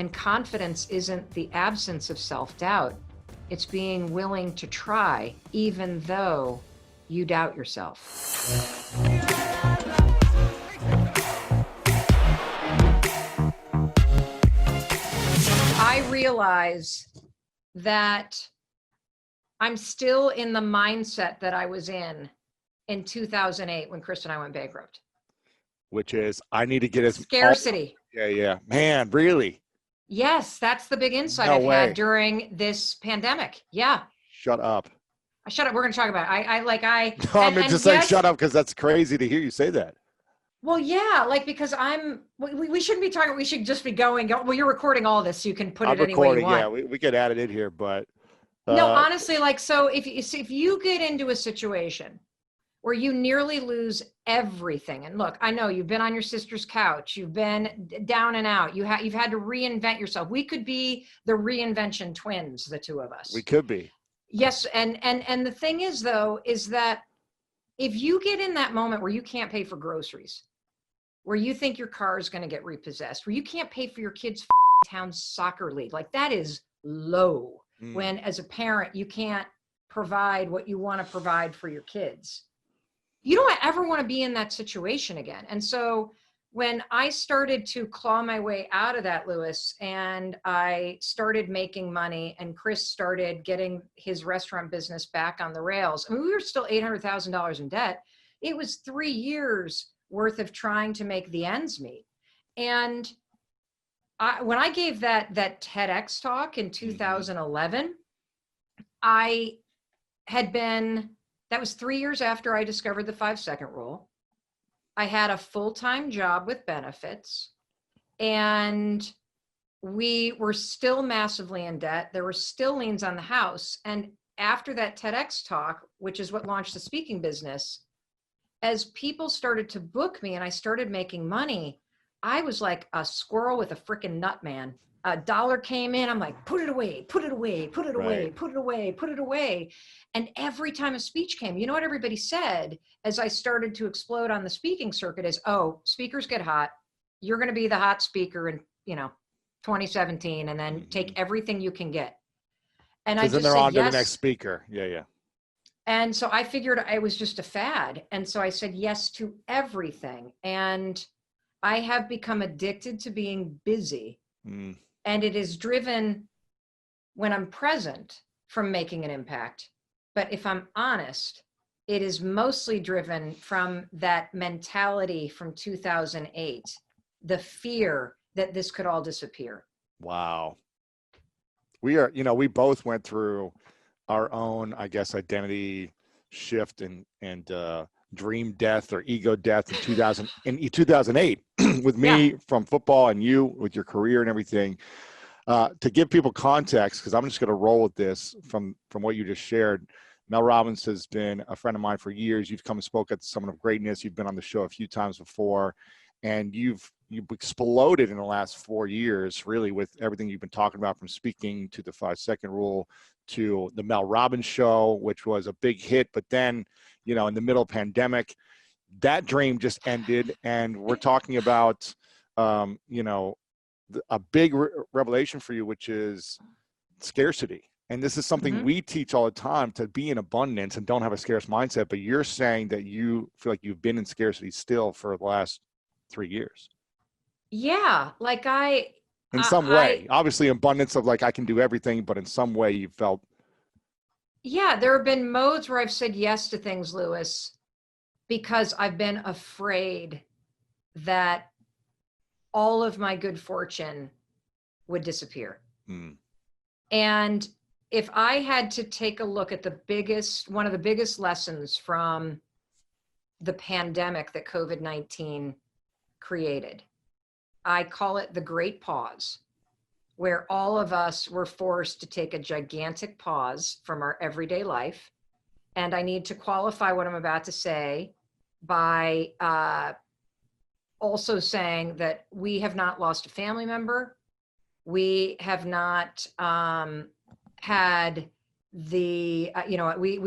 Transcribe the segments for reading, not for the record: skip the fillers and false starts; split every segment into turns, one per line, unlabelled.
And confidence isn't the absence of self-doubt. It's being willing to try, even though you doubt yourself. I realize that I'm still in the mindset that I was in 2008 when Chris and I went bankrupt.
Which is, I need to get as
scarcity.
Yeah. Man, really?
Yes, that's the big insight
No
I've
way.
had during this pandemic. Yeah.
Shut up.
Shut up. We're going to talk about it.
No, I'm just saying shut up because that's crazy to hear you say that.
Well, yeah, because we shouldn't be talking, we should just be going. Well, you're recording all this, so you can put it any way you want.
Yeah, we could add it in here, but.
No, honestly, so if you get into a situation where you nearly lose everything, and look, I know you've been on your sister's couch, you've been down and out, you've had to reinvent yourself. We could be the reinvention twins, the two of us.
We could be.
Yes, and the thing is, though, is that if you get in that moment where you can't pay for groceries, where you think your car is going to get repossessed, where you can't pay for your kid's town soccer league, that is low. When as a parent, you can't provide what you want to provide for your kids. You don't ever want to be in that situation again. And so when I started to claw my way out of that, Lewis, and I started making money and Chris started getting his restaurant business back on the rails, I mean, we were still $800,000 in debt. It was 3 years worth of trying to make the ends meet. And when I gave that TEDx talk in 2011, that was 3 years after I discovered the 5-second rule. I had a full-time job with benefits, and we were still massively in debt. There were still liens on the house. And after that TEDx talk, which is what launched the speaking business, as people started to book me and I started making money, I was like a squirrel with a freaking nut, man. A dollar came in, I'm like, put it away, put it away, put it away,
Right.
put it away, put it away. And every time a speech came, you know what everybody said as I started to explode on the speaking circuit is, oh, speakers get hot. You're going to be the hot speaker in, 2017, and then take everything you can get. And I just
then they're
said
on to
yes.
the next speaker. Yeah.
And so I figured it was just a fad. And so I said yes to everything. And I have become addicted to being busy. And it is driven, when I'm present, from making an impact. But if I'm honest, it is mostly driven from that mentality from 2008, the fear that this could all disappear.
Wow. We both went through our own, I guess, identity shift and dream death or ego death in 2008 with me from football and you with your career and everything. To give people context, because I'm just going to roll with this from what you just shared. Mel Robbins has been a friend of mine for years. You've come and spoke at Summit of Greatness. You've been on the show a few times before, and you've exploded in the last 4 years, really, with everything you've been talking about, from speaking to the 5-second rule to the Mel Robbins show, which was a big hit. But then, in the middle of pandemic, that dream just ended, and we're talking about, a big revelation for you, which is scarcity. And this is something we teach all the time, to be in abundance and don't have a scarce mindset. But you're saying that you feel like you've been in scarcity still for the last 3 years.
Yeah.
In some way, obviously abundance of I can do everything, but in some way you felt.
Yeah. There have been modes where I've said yes to things, Lewis, because I've been afraid that all of my good fortune would disappear. And if I had to take a look at one of the biggest lessons from the pandemic that COVID-19 created, I call it the Great Pause, where all of us were forced to take a gigantic pause from our everyday life. And I need to qualify what I'm about to say by also saying that we have not lost a family member. We have not had we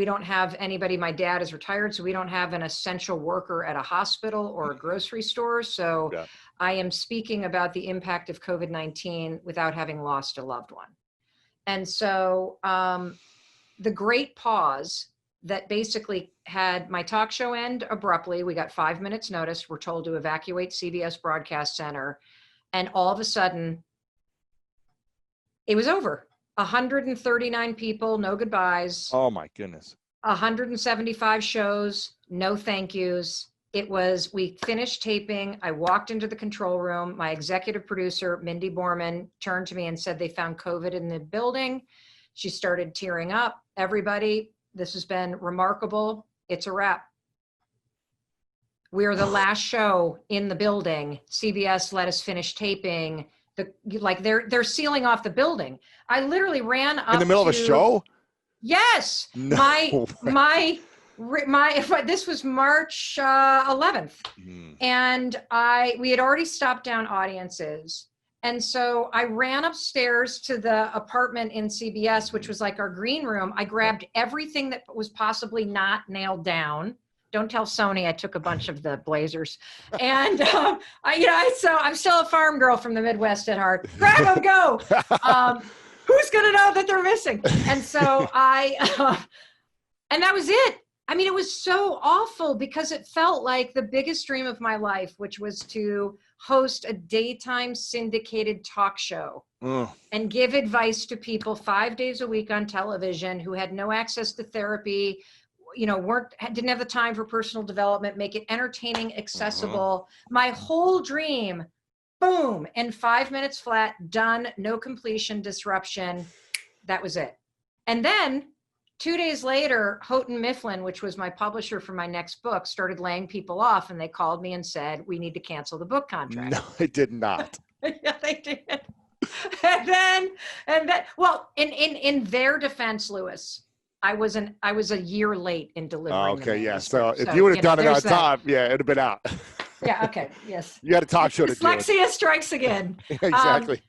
don't have anybody. My dad is retired, so we don't have an essential worker at a hospital or a grocery store. So I am speaking about the impact of COVID-19 without having lost a loved one. And so the great pause that basically had my talk show end abruptly. We got 5 minutes notice. We're told to evacuate CBS Broadcast Center. And all of a sudden, it was over. 139 people, no goodbyes.
Oh my goodness.
175 shows, no thank yous. We finished taping. I walked into the control room. My executive producer, Mindy Borman, turned to me and said they found COVID in the building. She started tearing up. Everybody, this has been remarkable. It's a wrap. We are the last show in the building. CBS let us finish taping. They're sealing off the building. I literally ran up
in the middle of a show.
Yes,
No.
this was March 11th, and we had already stopped down audiences. And so I ran upstairs to the apartment in CBS, which was like our green room. I grabbed everything that was possibly not nailed down. Don't tell Sony I took a bunch of the blazers. And I'm still a farm girl from the Midwest at heart. Grab them, go. Who's going to know that they're missing? And so and that was it. I mean, it was so awful because it felt like the biggest dream of my life, which was to host a daytime syndicated talk show and give advice to people 5 days a week on television who had no access to therapy, didn't have the time for personal development, make it entertaining, accessible. My whole dream, boom, in 5 minutes flat, done, no completion, disruption. That was it. And then 2 days later, Houghton Mifflin, which was my publisher for my next book, started laying people off, and they called me and said, we need to cancel the book contract.
No, I did not.
Yeah, they did. And then, well, in their defense, Lewis, I was a year late in delivering.
Okay, yeah. So if you would have done it on time, yeah, it'd have been out.
Yeah. Okay. Yes.
You had a talk show to do.
Dyslexia strikes again.
Exactly.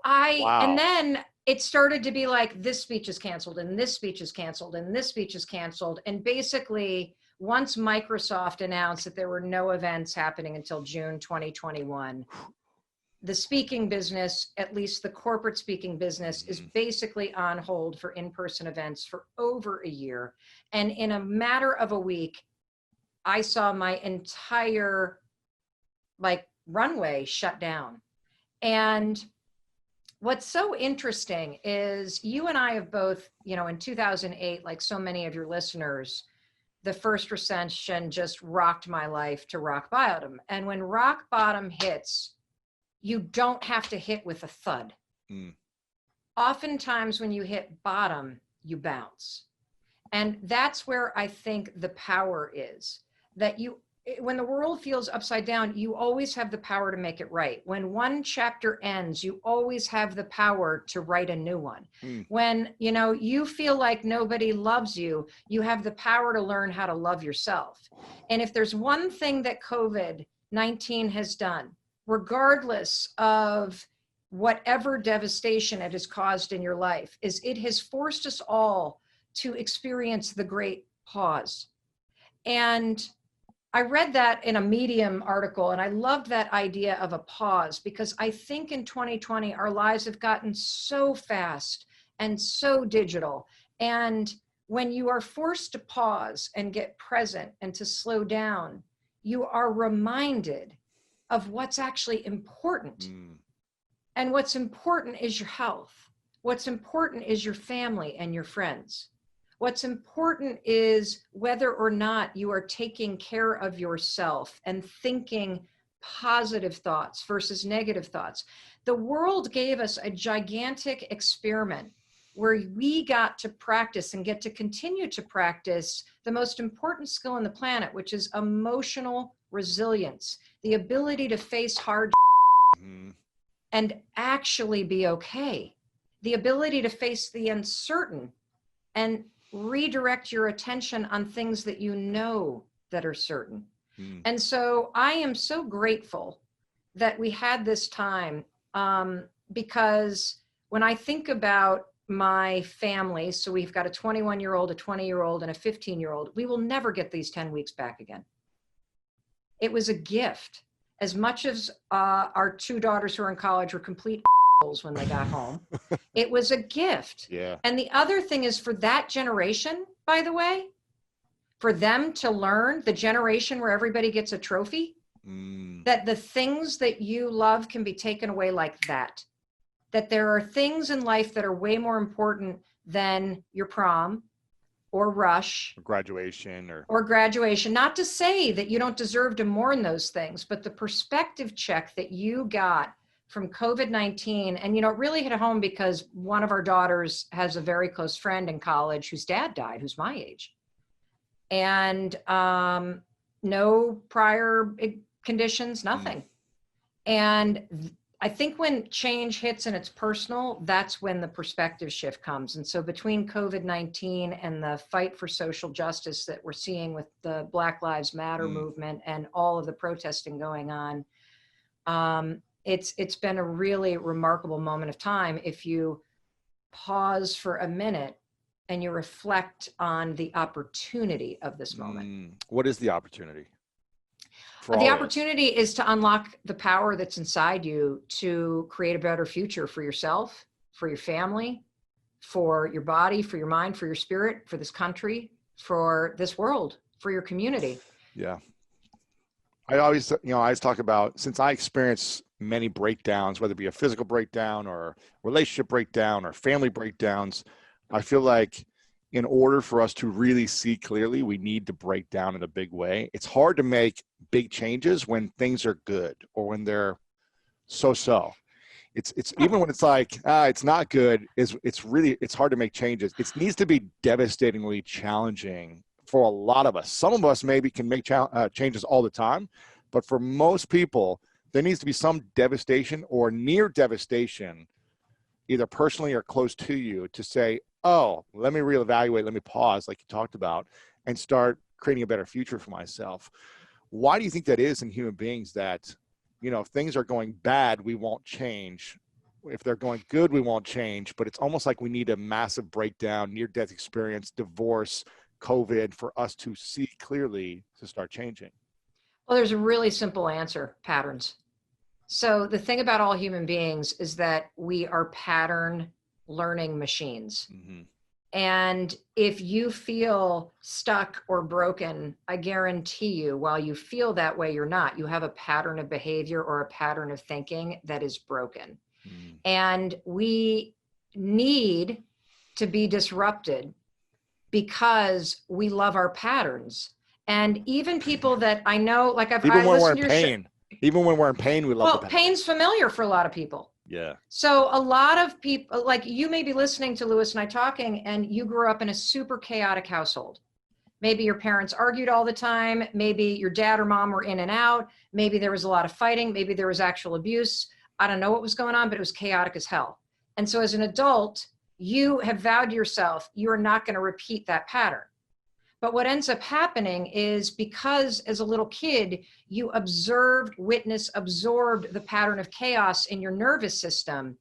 And then it started to be like, this speech is canceled, and this speech is canceled, and this speech is canceled. And basically, once Microsoft announced that there were no events happening until June 2021, the speaking business, at least the corporate speaking business, is basically on hold for in-person events for over a year. And in a matter of a week, I saw my entire runway shut down. And what's so interesting is you and I have both, in 2008, like so many of your listeners, the first recession just rocked my life to rock bottom. And when rock bottom hits, you don't have to hit with a thud. Oftentimes when you hit bottom, you bounce. And that's where I think the power is, that when the world feels upside down, you always have the power to make it right. When one chapter ends, you always have the power to write a new one. When, you feel like nobody loves you, you have the power to learn how to love yourself. And if there's one thing that COVID-19 has done, regardless of whatever devastation it has caused in your life, is it has forced us all to experience the great pause. And I read that in a Medium article, and I loved that idea of a pause, because I think in 2020, our lives have gotten so fast and so digital. And when you are forced to pause and get present and to slow down, you are reminded of what's actually important. And what's important is your health. What's important is your family and your friends. What's important is whether or not you are taking care of yourself and thinking positive thoughts versus negative thoughts. The world gave us a gigantic experiment where we got to practice and get to continue to practice the most important skill on the planet, which is emotional resilience, the ability to face hard and actually be okay, the ability to face the uncertain and redirect your attention on things that you know that are certain. And so I am so grateful that we had this time, because when I think about my family, so we've got a 21-year-old, a 20-year-old, and a 15-year-old, we will never get these 10 weeks back again. It was a gift. as much as our two daughters who are in college were complete when they got home, it was a gift.
Yeah.
And the other thing is, for that generation, by the way, for them to learn, the generation where everybody gets a trophy, that the things that you love can be taken away like that. That there are things in life that are way more important than your prom or rush
Or graduation
or graduation. Not to say that you don't deserve to mourn those things, but the perspective check that you got from COVID-19, and it really hit home because one of our daughters has a very close friend in college whose dad died, who's my age, and no prior conditions, nothing. And I think when change hits and it's personal, that's when the perspective shift comes. And so between COVID-19 and the fight for social justice that we're seeing with the Black Lives Matter movement and all of the protesting going on, it's been a really remarkable moment of time if you pause for a minute and you reflect on the opportunity of this moment.
What is the opportunity?
The opportunity is to unlock the power that's inside you to create a better future for yourself, for your family, for your body, for your mind, for your spirit, for this country, for this world, for your community.
Yeah. I always talk about, since I experience many breakdowns, whether it be a physical breakdown or relationship breakdown or family breakdowns, I feel like in order for us to really see clearly, we need to break down in a big way. It's hard to make big changes when things are good or when they're so-so. It's even when it's like, it's not good, it's hard to make changes. It needs to be devastatingly challenging for a lot of us. Some of us maybe can make changes all the time, but for most people, there needs to be some devastation or near devastation, either personally or close to you, to say, oh, let me reevaluate, let me pause, like you talked about, and start creating a better future for myself. Why do you think that is in human beings, that, if things are going bad, we won't change? If they're going good, we won't change, but it's almost like we need a massive breakdown, near-death experience, divorce, COVID, for us to see clearly to start changing?
Well, there's a really simple answer: patterns. So the thing about all human beings is that we are pattern learning machines. And if you feel stuck or broken, I guarantee you, while you feel that way, you're not. You have a pattern of behavior or a pattern of thinking that is broken. And we need to be disrupted because we love our patterns. And even people that I know, like
even when we're in pain, we love the pattern.
Pain's familiar for a lot of people.
Yeah.
So a lot of people, like you may be listening to Lewis and I talking, and you grew up in a super chaotic household. Maybe your parents argued all the time. Maybe your dad or mom were in and out. Maybe there was a lot of fighting. Maybe there was actual abuse. I don't know what was going on, but it was chaotic as hell. And so as an adult, you have vowed to yourself, you are not going to repeat that pattern. But what ends up happening is, because as a little kid, you absorbed the pattern of chaos in your nervous system,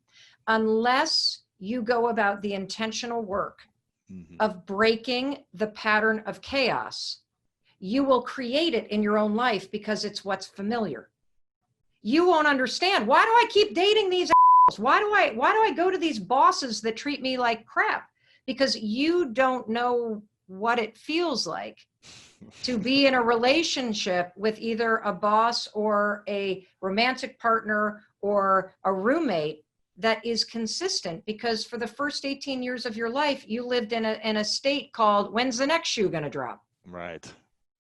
unless you go about the intentional work of breaking the pattern of chaos, you will create it in your own life because it's what's familiar. You won't understand. Why do I keep dating these assholes? Why do I go to these bosses that treat me like crap? Because you don't know what it feels like to be in a relationship with either a boss or a romantic partner or a roommate that is consistent, because for the first 18 years of your life, you lived in a state called, when's the next shoe going to drop?
Right.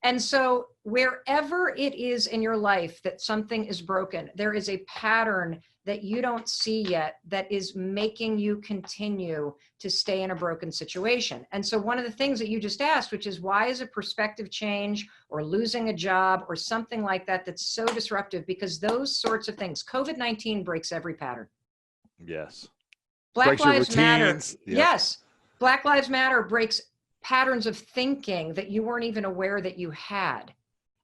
And so wherever it is in your life that something is broken, there is a pattern that you don't see yet that is making you continue to stay in a broken situation. And so one of the things that you just asked, which is, why is a perspective change or losing a job or something like that that's so disruptive? Because those sorts of things, COVID-19 breaks every pattern.
Yes.
Black Lives Matter.
Yep.
Yes. Black Lives Matter breaks patterns of thinking that you weren't even aware that you had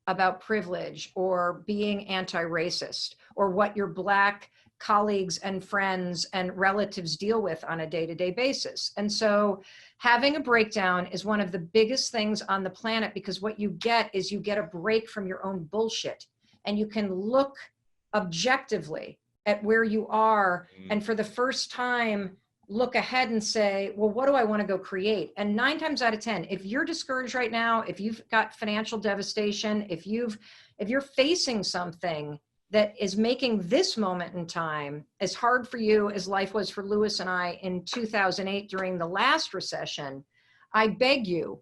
about privilege or being anti-racist, or what your Black colleagues and friends and relatives deal with on a day-to-day basis. And so having a breakdown is one of the biggest things on the planet, because what you get is you get a break from your own bullshit. and you can look objectively at where you are, and for the first time look ahead and say, well, what do I want to go create? And 9 times out of 10, if you're discouraged right now, if you've got financial devastation, if you're facing something that is making this moment in time as hard for you as life was for Lewis and I in 2008 during the last recession, I beg you,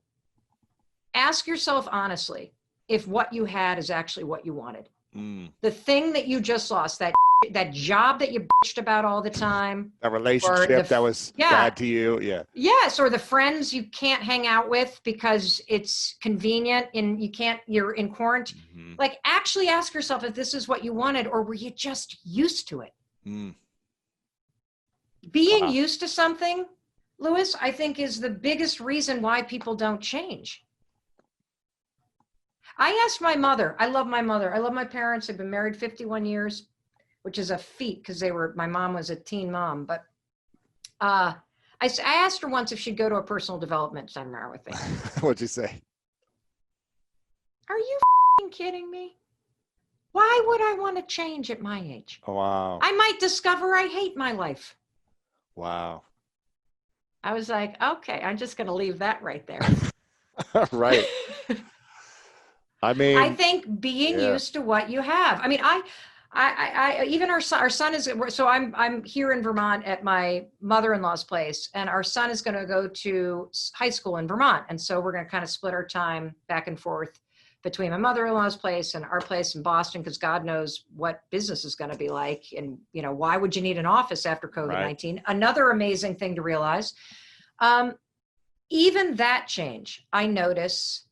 ask yourself honestly if what you had is actually what you wanted. The thing that you just lost, that job that you bitched about all the time,
that relationship that was bad to you. Yeah.
Yes. Or the friends you can't hang out with because it's convenient and you're in quarantine. Like, actually ask yourself if this is what you wanted, or were you just used to it? Being used to something, Lewis, I think is the biggest reason why people don't change. I asked my mother, I love my mother. I love my parents. They've been married 51 years. Which is a feat because my mom was a teen mom, but I asked her once if she'd go to a personal development seminar with me.
What'd you say?
Are you kidding me? Why would I want to change at my age?
Oh, wow.
I might discover I hate my life.
Wow.
I was like, okay, I'm just going to leave that right there.
Right. I mean,
I think being used to what you have. I mean, I even our son is, so I'm here in Vermont at my mother-in-law's place, and our son is going to go to high school in Vermont. And so we're going to kind of split our time back and forth between my mother-in-law's place and our place in Boston, because God knows what business is going to be like. And, why would you need an office after COVID-19? Right. Another amazing thing to realize, even that change, I notice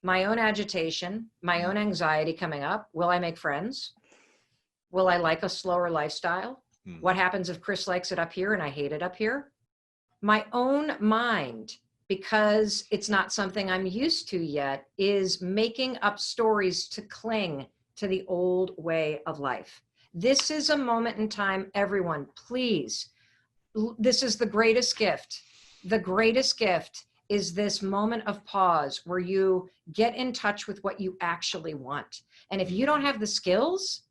my own agitation, my own anxiety coming up. Will I make friends? Will I like a slower lifestyle? What happens if Chris likes it up here and I hate it up here? My own mind, because it's not something I'm used to yet, is making up stories to cling to the old way of life. This is a moment in time, everyone, please. This is the greatest gift. The greatest gift is this moment of pause where you get in touch with what you actually want. And if you don't have the skills,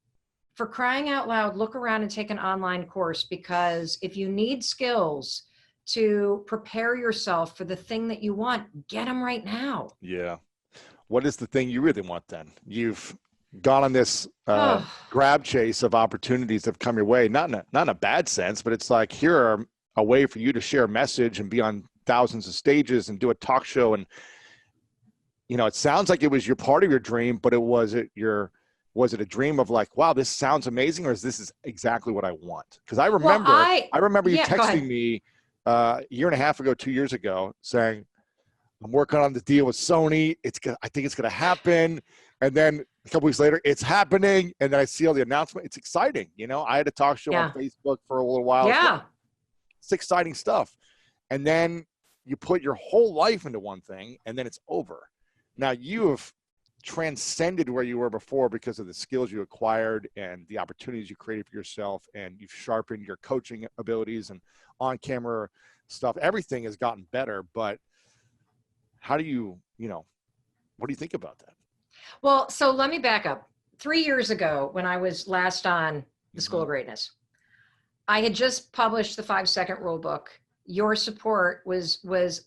for crying out loud, look around and take an online course, because if you need skills to prepare yourself for the thing that you want, get them right now. Yeah.
What is the thing you really want then? You've gone on this grab chase of opportunities that have come your way, not in a bad sense, but it's like, here are a way for you to share a message and be on thousands of stages and do a talk show. And, it sounds like it was your part of your dream, but was it a dream of like, wow, this sounds amazing, or is this exactly what I want? Because I remember, I remember you texting me a year and a half ago, 2 years ago, saying, I'm working on the deal with Sony. I think it's going to happen. And then a couple weeks later, it's happening. And then I see all the announcement. It's exciting. I had a talk show on Facebook for a little while.
Yeah.
It's exciting stuff. And then you put your whole life into one thing, and then it's over. Now you have transcended where you were before because of the skills you acquired and the opportunities you created for yourself, and you've sharpened your coaching abilities and on-camera stuff. Everything has gotten better, but how do you, what do you think about that?
Well, so let me back up. 3 years ago, when I was last on the School of Greatness, I had just published the 5-second rule book. Your support was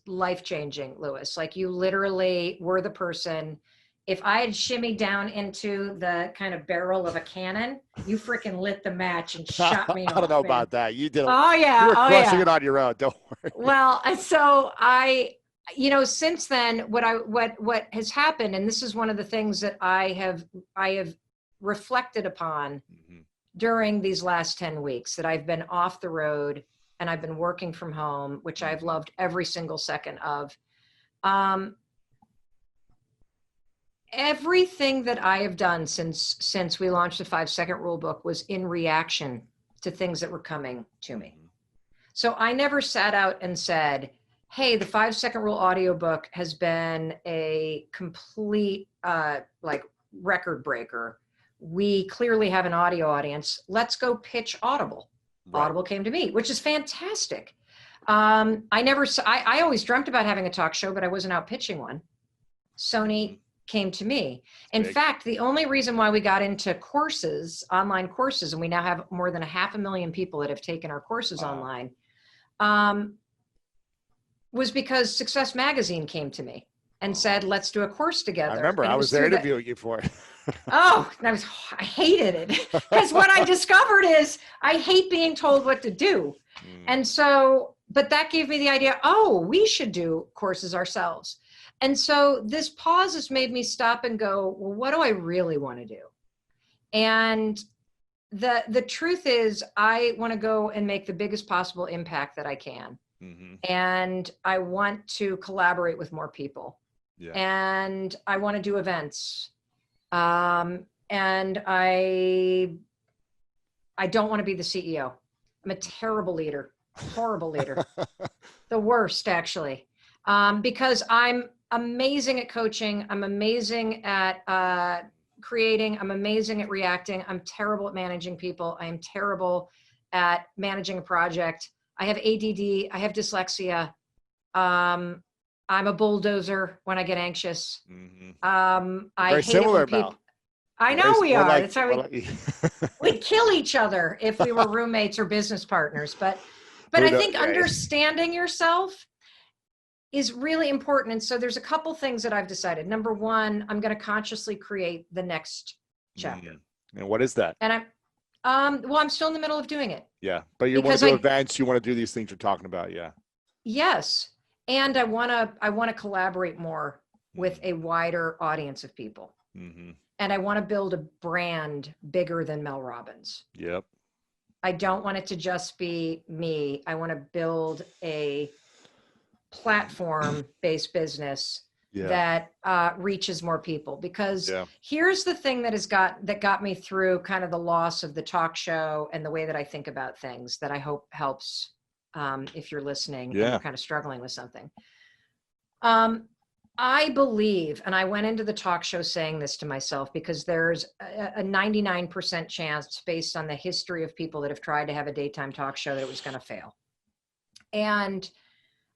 life-changing, Lewis. Like, you literally were the person. If I had shimmied down into the kind of barrel of a cannon, you freaking lit the match and shot me off.
I don't know about that. You did.
Oh yeah.
You were crushing it on your own. Don't worry.
Well, so since then, what has happened, and this is one of the things that I have reflected upon during these last 10 weeks, that I've been off the road and I've been working from home, which I've loved every single second of. Everything that I have done since we launched the 5-second rule book was in reaction to things that were coming to me. So I never sat out and said, hey, the 5-second rule audiobook has been a complete record breaker. We clearly have an audio audience. Let's go pitch Audible. Right. Audible came to me, which is fantastic. I always dreamt about having a talk show, but I wasn't out pitching one. Sony came to me. In
Big.
fact, the only reason why we got into courses, online courses, and we now have more than 500,000 people that have taken our courses online, was because Success Magazine came to me and said, let's do a course together.
I remember
and
I was there interviewing you for it.
Oh, I hated it because what I discovered is I hate being told what to do. And so, but that gave me the idea, we should do courses ourselves. And so this pause has made me stop and go, well, what do I really want to do? And the truth is I want to go and make the biggest possible impact that I can. And I want to collaborate with more people. And I want to do events. And I don't want to be the CEO. I'm a terrible leader, horrible leader, the worst actually, because I'm amazing at coaching. I'm amazing at creating. I'm amazing at reacting. I'm terrible at managing people. I am terrible at managing a project. I have ADD. I have dyslexia. I'm a bulldozer when I get anxious. I
Very
hate it when people. I know we are. That's how we'd kill each other if we were roommates or business partners. But I think understanding yourself is really important. And so there's a couple things that I've decided. Number one, I'm going to consciously create the next chapter.
And what is that?
And I'm still in the middle of doing it.
Yeah, but you want to do events. You want to do these things you're talking about. Yeah.
Yes. And I want to collaborate more with a wider audience of people. And I want to build a brand bigger than Mel Robbins.
Yep.
I don't want it to just be me. I want to build a platform-based business that reaches more people. Because here's the thing that got me through kind of the loss of the talk show and the way that I think about things that I hope helps if you're listening and you're kind of struggling with something. I believe, and I went into the talk show saying this to myself because there's a 99% chance based on the history of people that have tried to have a daytime talk show that it was going to fail. And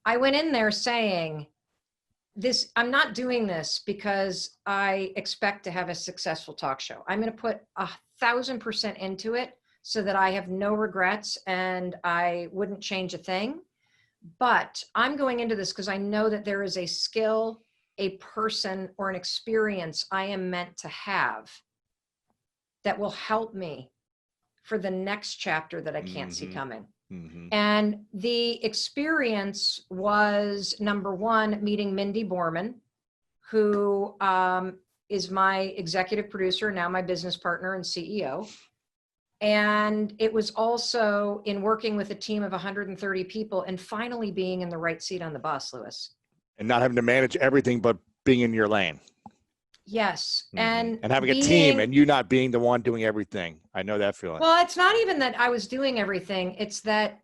I went in there saying this, I'm not doing this because I expect to have a successful talk show. I'm going to put 1,000% into it so that I have no regrets and I wouldn't change a thing. But I'm going into this because I know that there is a skill, a person, or an experience I am meant to have that will help me for the next chapter that I can't see coming. And the experience was, number one, meeting Mindy Borman, who is my executive producer, now my business partner and CEO. And it was also in working with a team of 130 people and finally being in the right seat on the bus, Lewis.
And not having to manage everything, but being in your lane.
Yes.
And having a team and you not being the one doing everything. I know that feeling.
Well, it's not even that I was doing everything. It's that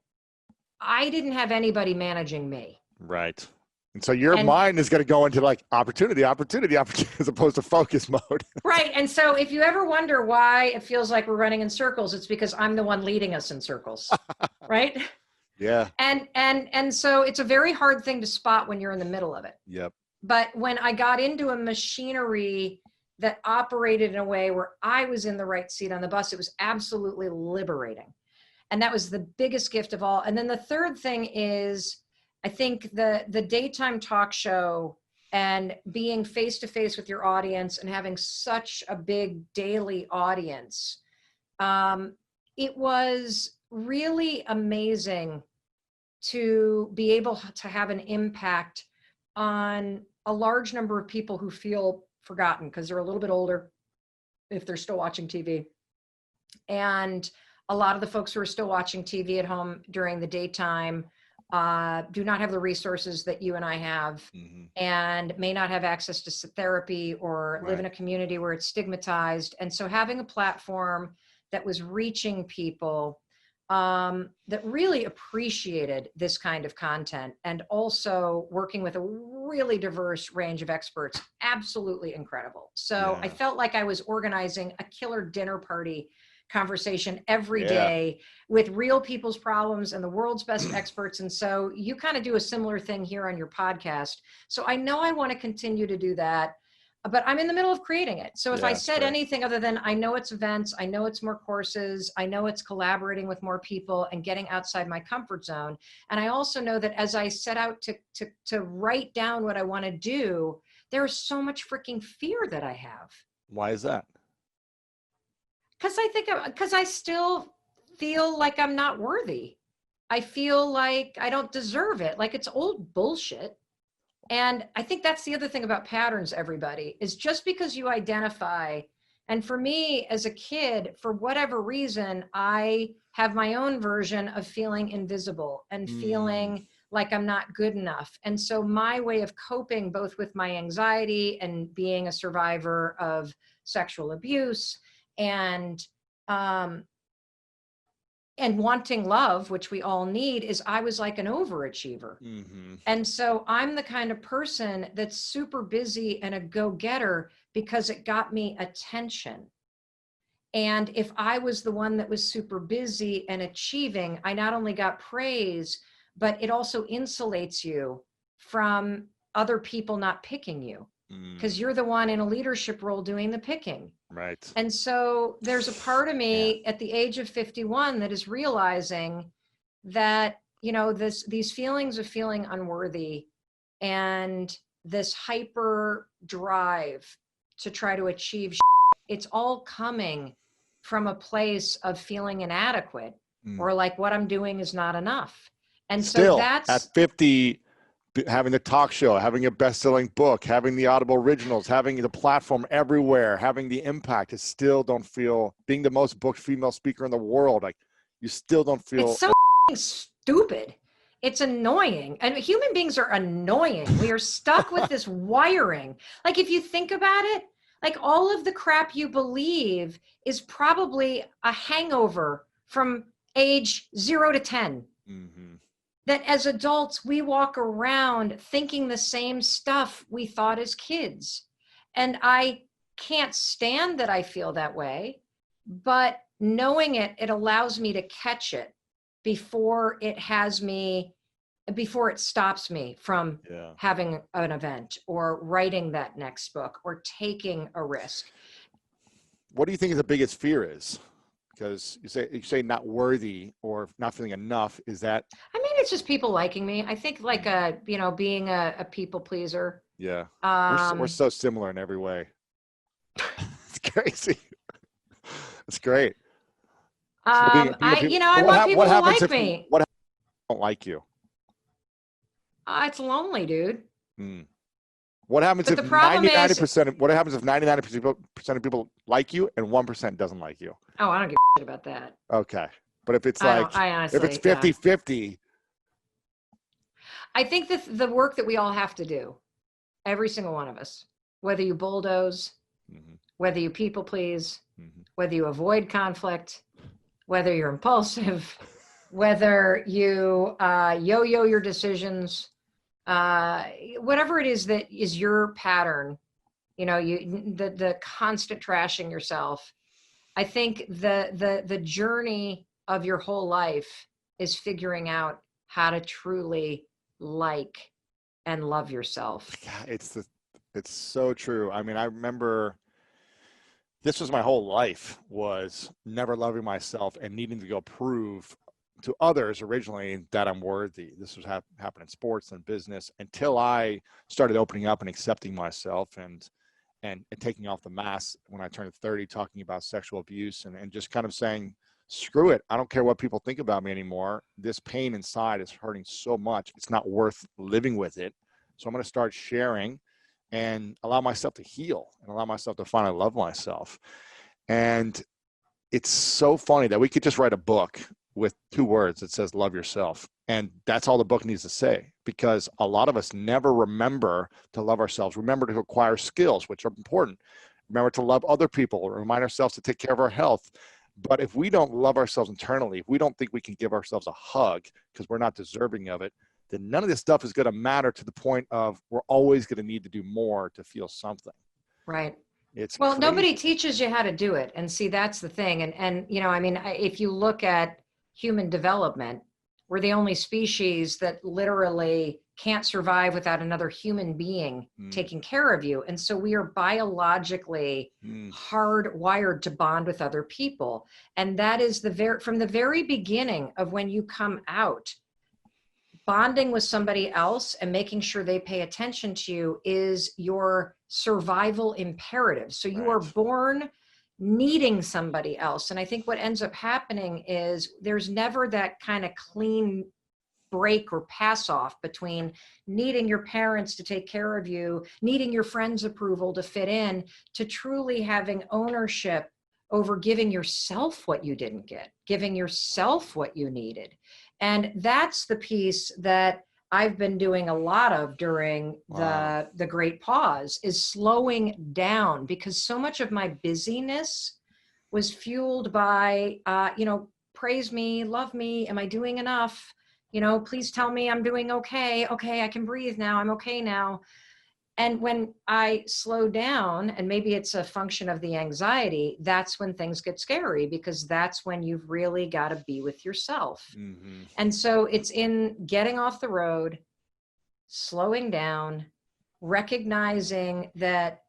I didn't have anybody managing me.
Right. And so your mind is going to go into like opportunity, as opposed to focus mode. Right.
And so if you ever wonder why it feels like we're running in circles, it's because I'm the one leading us in circles. Right.
Yeah.
And so it's a very hard thing to spot when you're in the middle of it.
Yep.
But when I got into a machinery that operated in a way where I was in the right seat on the bus, it was absolutely liberating. And that was the biggest gift of all. And then the third thing is, I think the daytime talk show and being face-to-face with your audience and having such a big daily audience, it was really amazing to be able to have an impact on a large number of people who feel forgotten because they're a little bit older if they're still watching TV. And a lot of the folks who are still watching TV at home during the daytime do not have the resources that you and I have, and may not have access to therapy or live in a community where it's stigmatized. And so having a platform that was reaching people that really appreciated this kind of content, and also working with a really diverse range of experts, absolutely incredible. So I felt like I was organizing a killer dinner party conversation every day with real people's problems and the world's best experts. And so you kind of do a similar thing here on your podcast. So I know I want to continue to do that. but I'm in the middle of creating it. So if
Yeah,
I
that's
said
great.
anything other than I know it's events, I know it's more courses, I know it's collaborating with more people and getting outside my comfort zone. And I also know that as I set out to write down what I want to do, there's so much freaking fear that I have.
Why is that?
Because I still feel like I'm not worthy. I feel like I don't deserve it. Like it's old bullshit. And I think that's the other thing about patterns, everybody, is just because you identify. And for me, as a kid, for whatever reason, I have my own version of feeling invisible and feeling like I'm not good enough. And so my way of coping, both with my anxiety and being a survivor of sexual abuse and, um, and wanting love, which we all need, is I was like an overachiever. And so I'm the kind of person that's super busy and a go-getter because it got me attention. And if I was the one that was super busy and achieving, I not only got praise, but it also insulates you from other people not picking you because you're the one in a leadership role doing the picking.
Right.
And so there's a part of me at the age of 51 that is realizing that, you know, these feelings of feeling unworthy and this hyper drive to try to achieve, it's all coming from a place of feeling inadequate or like what I'm doing is not enough. And so
Still,
that's
at 50, having the talk show, having a best-selling book, having the Audible originals, having the platform everywhere, having the impact, it still don't feel, being the most booked female speaker in the world, like you still don't feel.
it's so stupid. It's annoying. And human beings are annoying. We are stuck with this wiring. Like if you think about it, like all of the crap you believe is probably a hangover from age 0 to 10. That as adults, we walk around thinking the same stuff we thought as kids. And I can't stand that I feel that way, but knowing it, it allows me to catch it before it has me, before it stops me from having an event or writing that next book or taking a risk.
What do you think the biggest fear is? Because you say not worthy or not feeling enough. Is that?
I mean, it's just people liking me. I think like being a people pleaser.
Yeah. We're so similar in every way. It's crazy. It's great.
I want people to like me.
What happens if don't like you?
It's lonely, dude.
What happens if
the problem
99% of, what happens if 99% of people like you and 1% doesn't like you?
Oh, I don't give a shit about that.
Okay. But if it's like,
I honestly,
if it's 50-50.
I think that the work that we all have to do, every single one of us, whether you bulldoze, whether you people please, whether you avoid conflict, whether you're impulsive, whether you yo-yo your decisions, whatever it is that is your pattern, you know, the constant trashing yourself. I think the journey of your whole life is figuring out how to truly like and love yourself.
Yeah, it's so true. I mean, I remember this was my whole life, was never loving myself and needing to go prove to others originally that I'm worthy. This was happening in sports and business until I started opening up and accepting myself and taking off the mask when I turned 30, talking about sexual abuse and just kind of saying, screw it. I don't care what people think about me anymore. This pain inside is hurting so much. It's not worth living with it. So I'm going to start sharing and allow myself to heal and allow myself to finally love myself. And it's so funny that we could just write a book with 2 words that says love yourself. And that's all the book needs to say, because a lot of us never remember to love ourselves, remember to acquire skills, which are important. Remember to love other people, remind ourselves to take care of our health. But if we don't love ourselves internally, if we don't think we can give ourselves a hug because we're not deserving of it, then none of this stuff is going to matter to the point of we're always going to need to do more to feel something.
Right.
It's
well,
crazy.
Nobody teaches you how to do it. And see, that's the thing. And, you know, I mean, if you look at human development, we're the only species that literally can't survive without another human being taking care of you. And so we are biologically hardwired to bond with other people. And that is from the very beginning of when you come out, bonding with somebody else and making sure they pay attention to you is your survival imperative. So you are born needing somebody else. And I think what ends up happening is there's never that kind of clean break or pass off between needing your parents to take care of you, needing your friends' approval to fit in, to truly having ownership over giving yourself what you didn't get, giving yourself what you needed. And that's the piece that I've been doing a lot of during the great pause, is slowing down, because so much of my busyness was fueled by, praise me, love me. Am I doing enough? Please tell me I'm doing okay. Okay, I can breathe now. I'm okay now. And when I slow down, and maybe it's a function of the anxiety, that's when things get scary, because that's when you've really got to be with yourself. And so it's in getting off the road, slowing down, recognizing that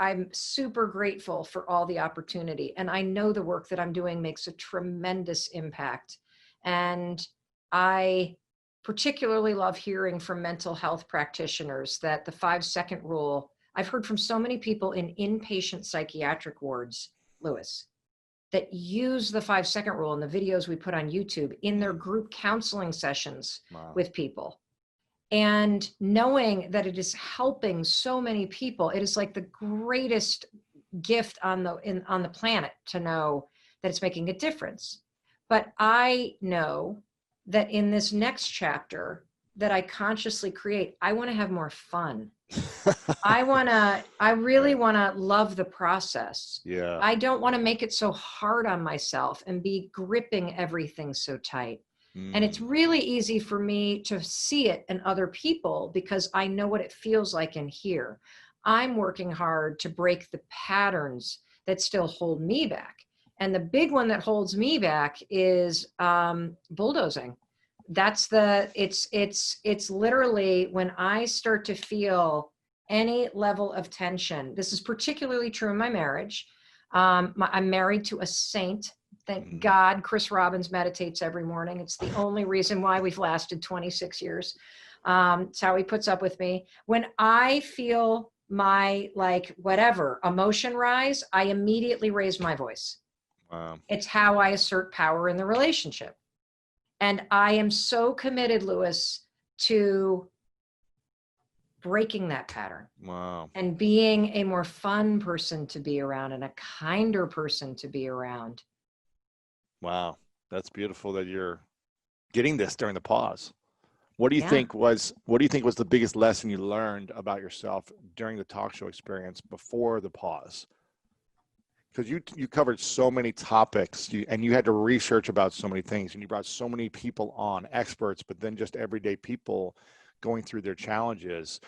I'm super grateful for all the opportunity. And I know the work that I'm doing makes a tremendous impact. And I particularly love hearing from mental health practitioners that the 5-second rule, I've heard from so many people in inpatient psychiatric wards, Lewis, that use the 5-second rule in the videos we put on YouTube in their group counseling sessions with people. And knowing that it is helping so many people, it is like the greatest gift on the planet to know that it's making a difference. But I know that in this next chapter that I consciously create, I want to have more fun. I really want to love the process.
Yeah.
I don't want to make it so hard on myself and be gripping everything so tight. And it's really easy for me to see it in other people because I know what it feels like in here. I'm working hard to break the patterns that still hold me back. And the big one that holds me back is bulldozing. It's literally when I start to feel any level of tension. This is particularly true in my marriage. I'm married to a saint. Thank God Chris Robbins meditates every morning. It's the only reason why we've lasted 26 years. It's how he puts up with me. When I feel my emotion rise, I immediately raise my voice.
Wow.
It's how I assert power in the relationship. And I am so committed, Lewis, to breaking that pattern.
Wow.
And being a more fun person to be around and a kinder person to be around.
Wow. That's beautiful that you're getting this during the pause. What do you think was the biggest lesson you learned about yourself during the talk show experience before the pause? Because you covered so many topics and you had to research about so many things, and you brought so many people on, experts, but then just everyday people going through their challenges.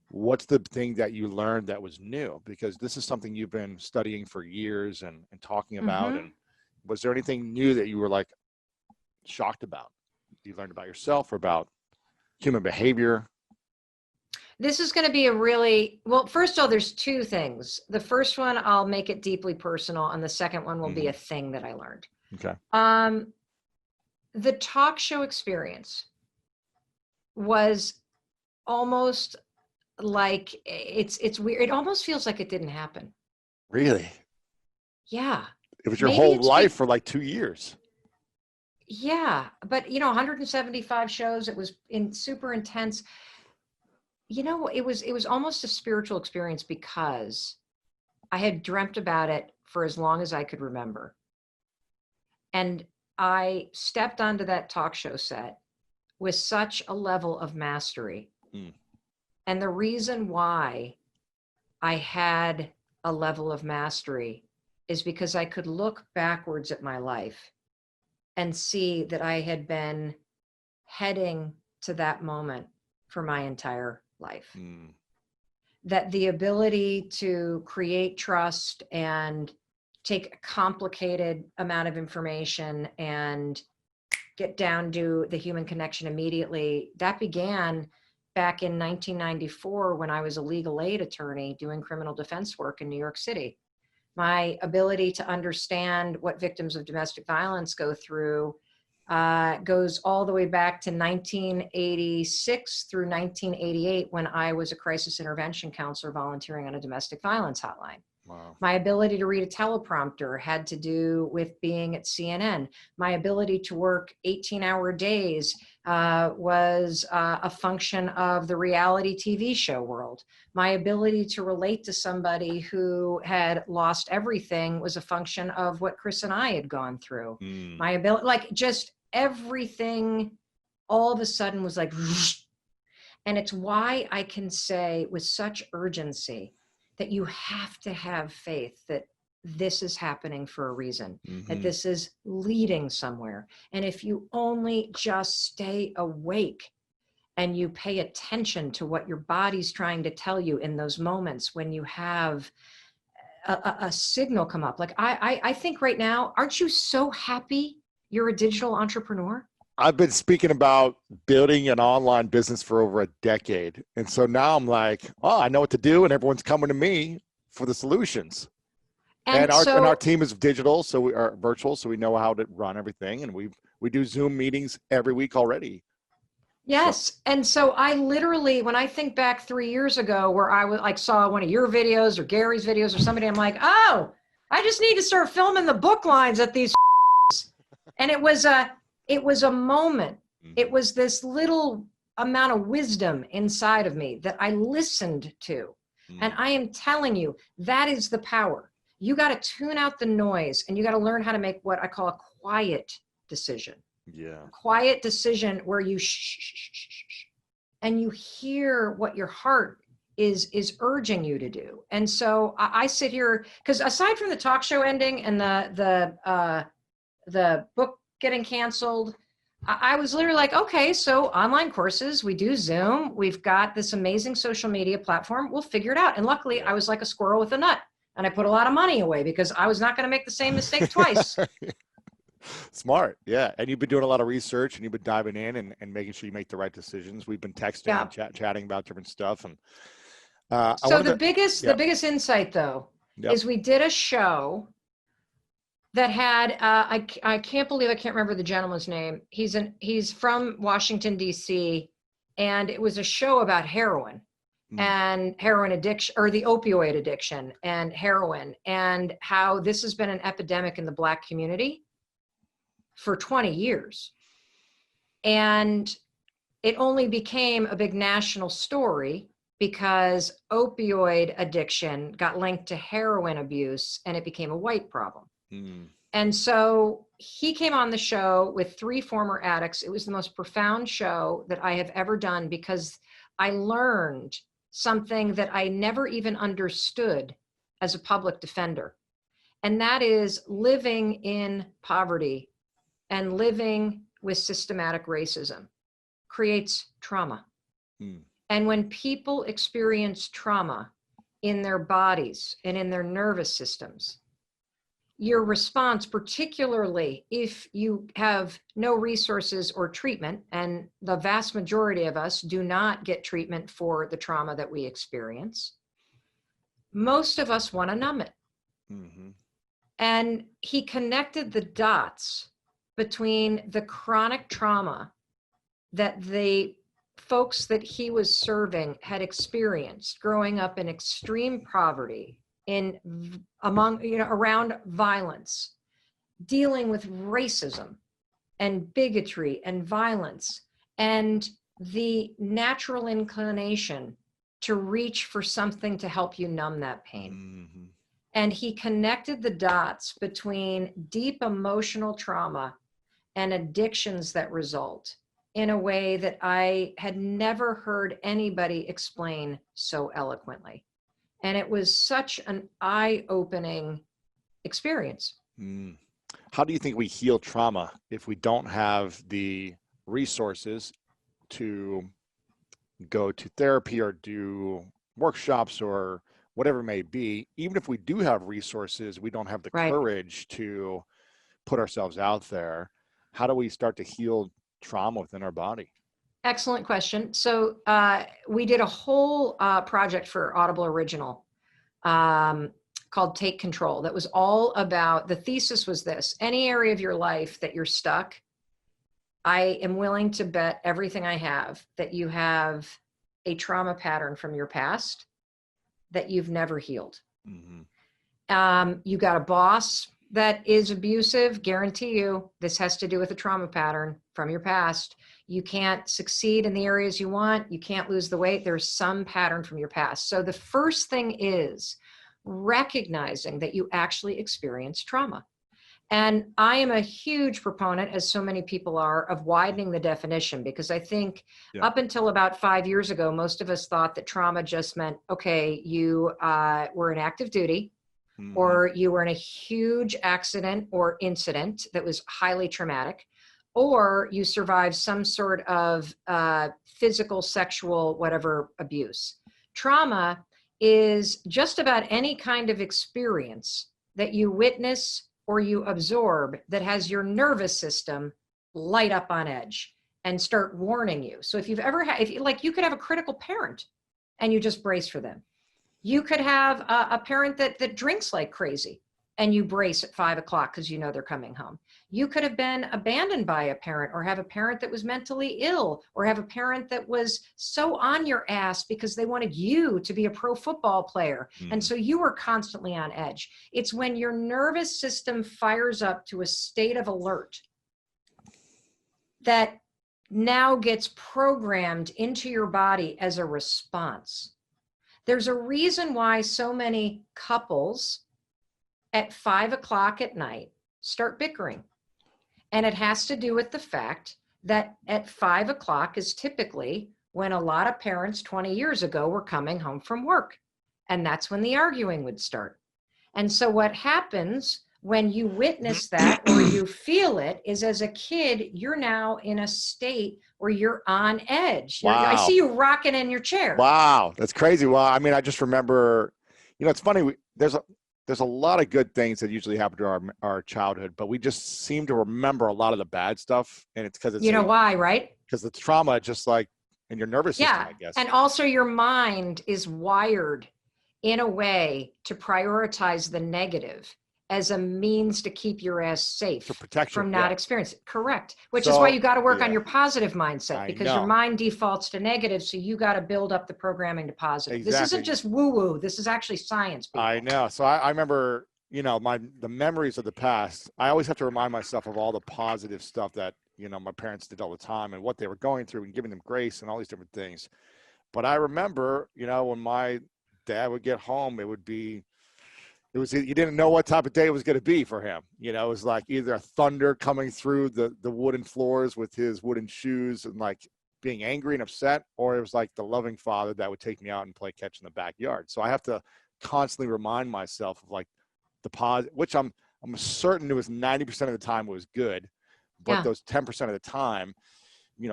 What's the thing that you learned that was new? Because this is something you've been studying for years and talking about. And was there anything new that you were like shocked about? You learned about yourself or about human behavior?
This is going to be first of all, there's two things. The first one, I'll make it deeply personal. And the second one will be a thing that I learned.
Okay.
The talk show experience was almost like it's weird. It almost feels like it didn't happen.
Really?
Yeah.
It was your whole life for like 2 years.
Yeah. But 175 shows, it was super intense. It was almost a spiritual experience because I had dreamt about it for as long as I could remember. And I stepped onto that talk show set with such a level of mastery. And the reason why I had a level of mastery is because I could look backwards at my life and see that I had been heading to that moment for my entire life. That the ability to create trust and take a complicated amount of information and get down to the human connection immediately, that began back in 1994 when I was a legal aid attorney doing criminal defense work in New York City. My ability to understand what victims of domestic violence go through goes all the way back to 1986 through 1988 when I was a crisis intervention counselor volunteering on a domestic violence hotline.
Wow.
My ability to read a teleprompter had to do with being at CNN. My ability to work 18-hour days was a function of the reality TV show world. My ability to relate to somebody who had lost everything was a function of what Chris and I had gone through. My ability, like just everything all of a sudden was like, and it's why I can say with such urgency that you have to have faith that this is happening for a reason, that this is leading somewhere. And if you only just stay awake and you pay attention to what your body's trying to tell you in those moments when you have a signal come up. Like I think right now, aren't you so happy you're a digital entrepreneur?
I've been speaking about building an online business for over a decade. And so now I'm like, oh, I know what to do. And everyone's coming to me for the solutions. And our team is digital, so we are virtual, so we know how to run everything. And we do Zoom meetings every week already.
Yes. And so I literally, when I think back 3 years ago where I was like saw one of your videos or Gary's videos or somebody, I'm like, oh, I just need to start filming the book lines at these. And it was a moment. It was this little amount of wisdom inside of me that I listened to. And I am telling you, that is the power. You got to tune out the noise and you got to learn how to make what I call a quiet decision.
Yeah.
A quiet decision where you shh, and you hear what your heart is urging you to do. And so I sit here because aside from the talk show ending and the book getting canceled, I was literally like, okay, so online courses, we do Zoom, we've got this amazing social media platform, we'll figure it out. And luckily I was like a squirrel with a nut and I put a lot of money away because I was not going to make the same mistake twice.
Smart. Yeah. And you've been doing a lot of research and you've been diving in and making sure you make the right decisions. We've been texting and chatting about different stuff. And
so the biggest insight though, is we did a show that had, I can't believe I can't remember the gentleman's name. He's from Washington, D.C. And it was a show about heroin and heroin addiction, or the opioid addiction and heroin, and how this has been an epidemic in the Black community for 20 years. And it only became a big national story because opioid addiction got linked to heroin abuse and it became a white problem. And so he came on the show with 3 former addicts. It was the most profound show that I have ever done because I learned something that I never even understood as a public defender. And that is living in poverty and living with systematic racism creates trauma. And when people experience trauma in their bodies and in their nervous systems, your response, particularly if you have no resources or treatment, and the vast majority of us do not get treatment for the trauma that we experience, most of us want to numb it. And he connected the dots between the chronic trauma that the folks that he was serving had experienced growing up in extreme poverty, around violence, dealing with racism and bigotry and violence, and the natural inclination to reach for something to help you numb that pain. And he connected the dots between deep emotional trauma and addictions that result in a way that I had never heard anybody explain so eloquently. And it was such an eye-opening experience.
How do you think we heal trauma if we don't have the resources to go to therapy or do workshops or whatever it may be? Even if we do have resources, we don't have the courage to put ourselves out there. how do we start to heal trauma within our body?
Excellent question. So we did a whole project for Audible Original called Take Control. That was all about, the thesis was this: any area of your life that you're stuck, I am willing to bet everything I have that you have a trauma pattern from your past that you've never healed. You got a boss that is abusive, guarantee you this has to do with a trauma pattern from your past. You can't succeed in the areas you want. You can't lose the weight. There's some pattern from your past. So the first thing is recognizing that you actually experience trauma. And I am a huge proponent, as so many people are, of widening the definition, because I think up until about 5 years ago, most of us thought that trauma just meant, okay, you were in active duty, or you were in a huge accident or incident that was highly traumatic, or you survived some sort of physical, sexual, whatever abuse. Trauma is just about any kind of experience that you witness or you absorb that has your nervous system light up on edge and start warning you. So if you've ever had, you could have a critical parent and you just brace for them. You could have a parent that drinks like crazy and you brace at 5 o'clock because you know they're coming home. You could have been abandoned by a parent, or have a parent that was mentally ill, or have a parent that was so on your ass because they wanted you to be a pro football player. And so you were constantly on edge. It's when your nervous system fires up to a state of alert that now gets programmed into your body as a response. There's a reason why so many couples at 5 o'clock at night start bickering. And it has to do with the fact that at 5 o'clock is typically when a lot of parents 20 years ago were coming home from work. And that's when the arguing would start. And so what happens when you witness that or you feel it is, as a kid, you're now in a state where you're on edge.
Wow.
I see you rocking in your chair.
Wow. That's crazy. Well, I mean, I just remember, it's funny. There's a lot of good things that usually happen to our childhood, but we just seem to remember a lot of the bad stuff. And it's because it's,
why, right?
Because it's trauma, just like in your nervous system, I guess.
And also your mind is wired in a way to prioritize the negative as a means to keep your ass safe,
for protection,
from not experiencing it. Correct. Which is why you got to work on your positive mindset, because your mind defaults to negative. So you got to build up the programming to positive. Exactly. This isn't just woo-woo. This is actually science. People.
I know. So I remember, the memories of the past. I always have to remind myself of all the positive stuff that, my parents did all the time and what they were going through and giving them grace and all these different things. But I remember, when my dad would get home, you didn't know what type of day it was going to be for him. It was like either a thunder coming through the wooden floors with his wooden shoes and like being angry and upset, or it was like the loving father that would take me out and play catch in the backyard. So I have to constantly remind myself of like the positive, which I'm certain it was 90% of the time was good, but those 10% of the time,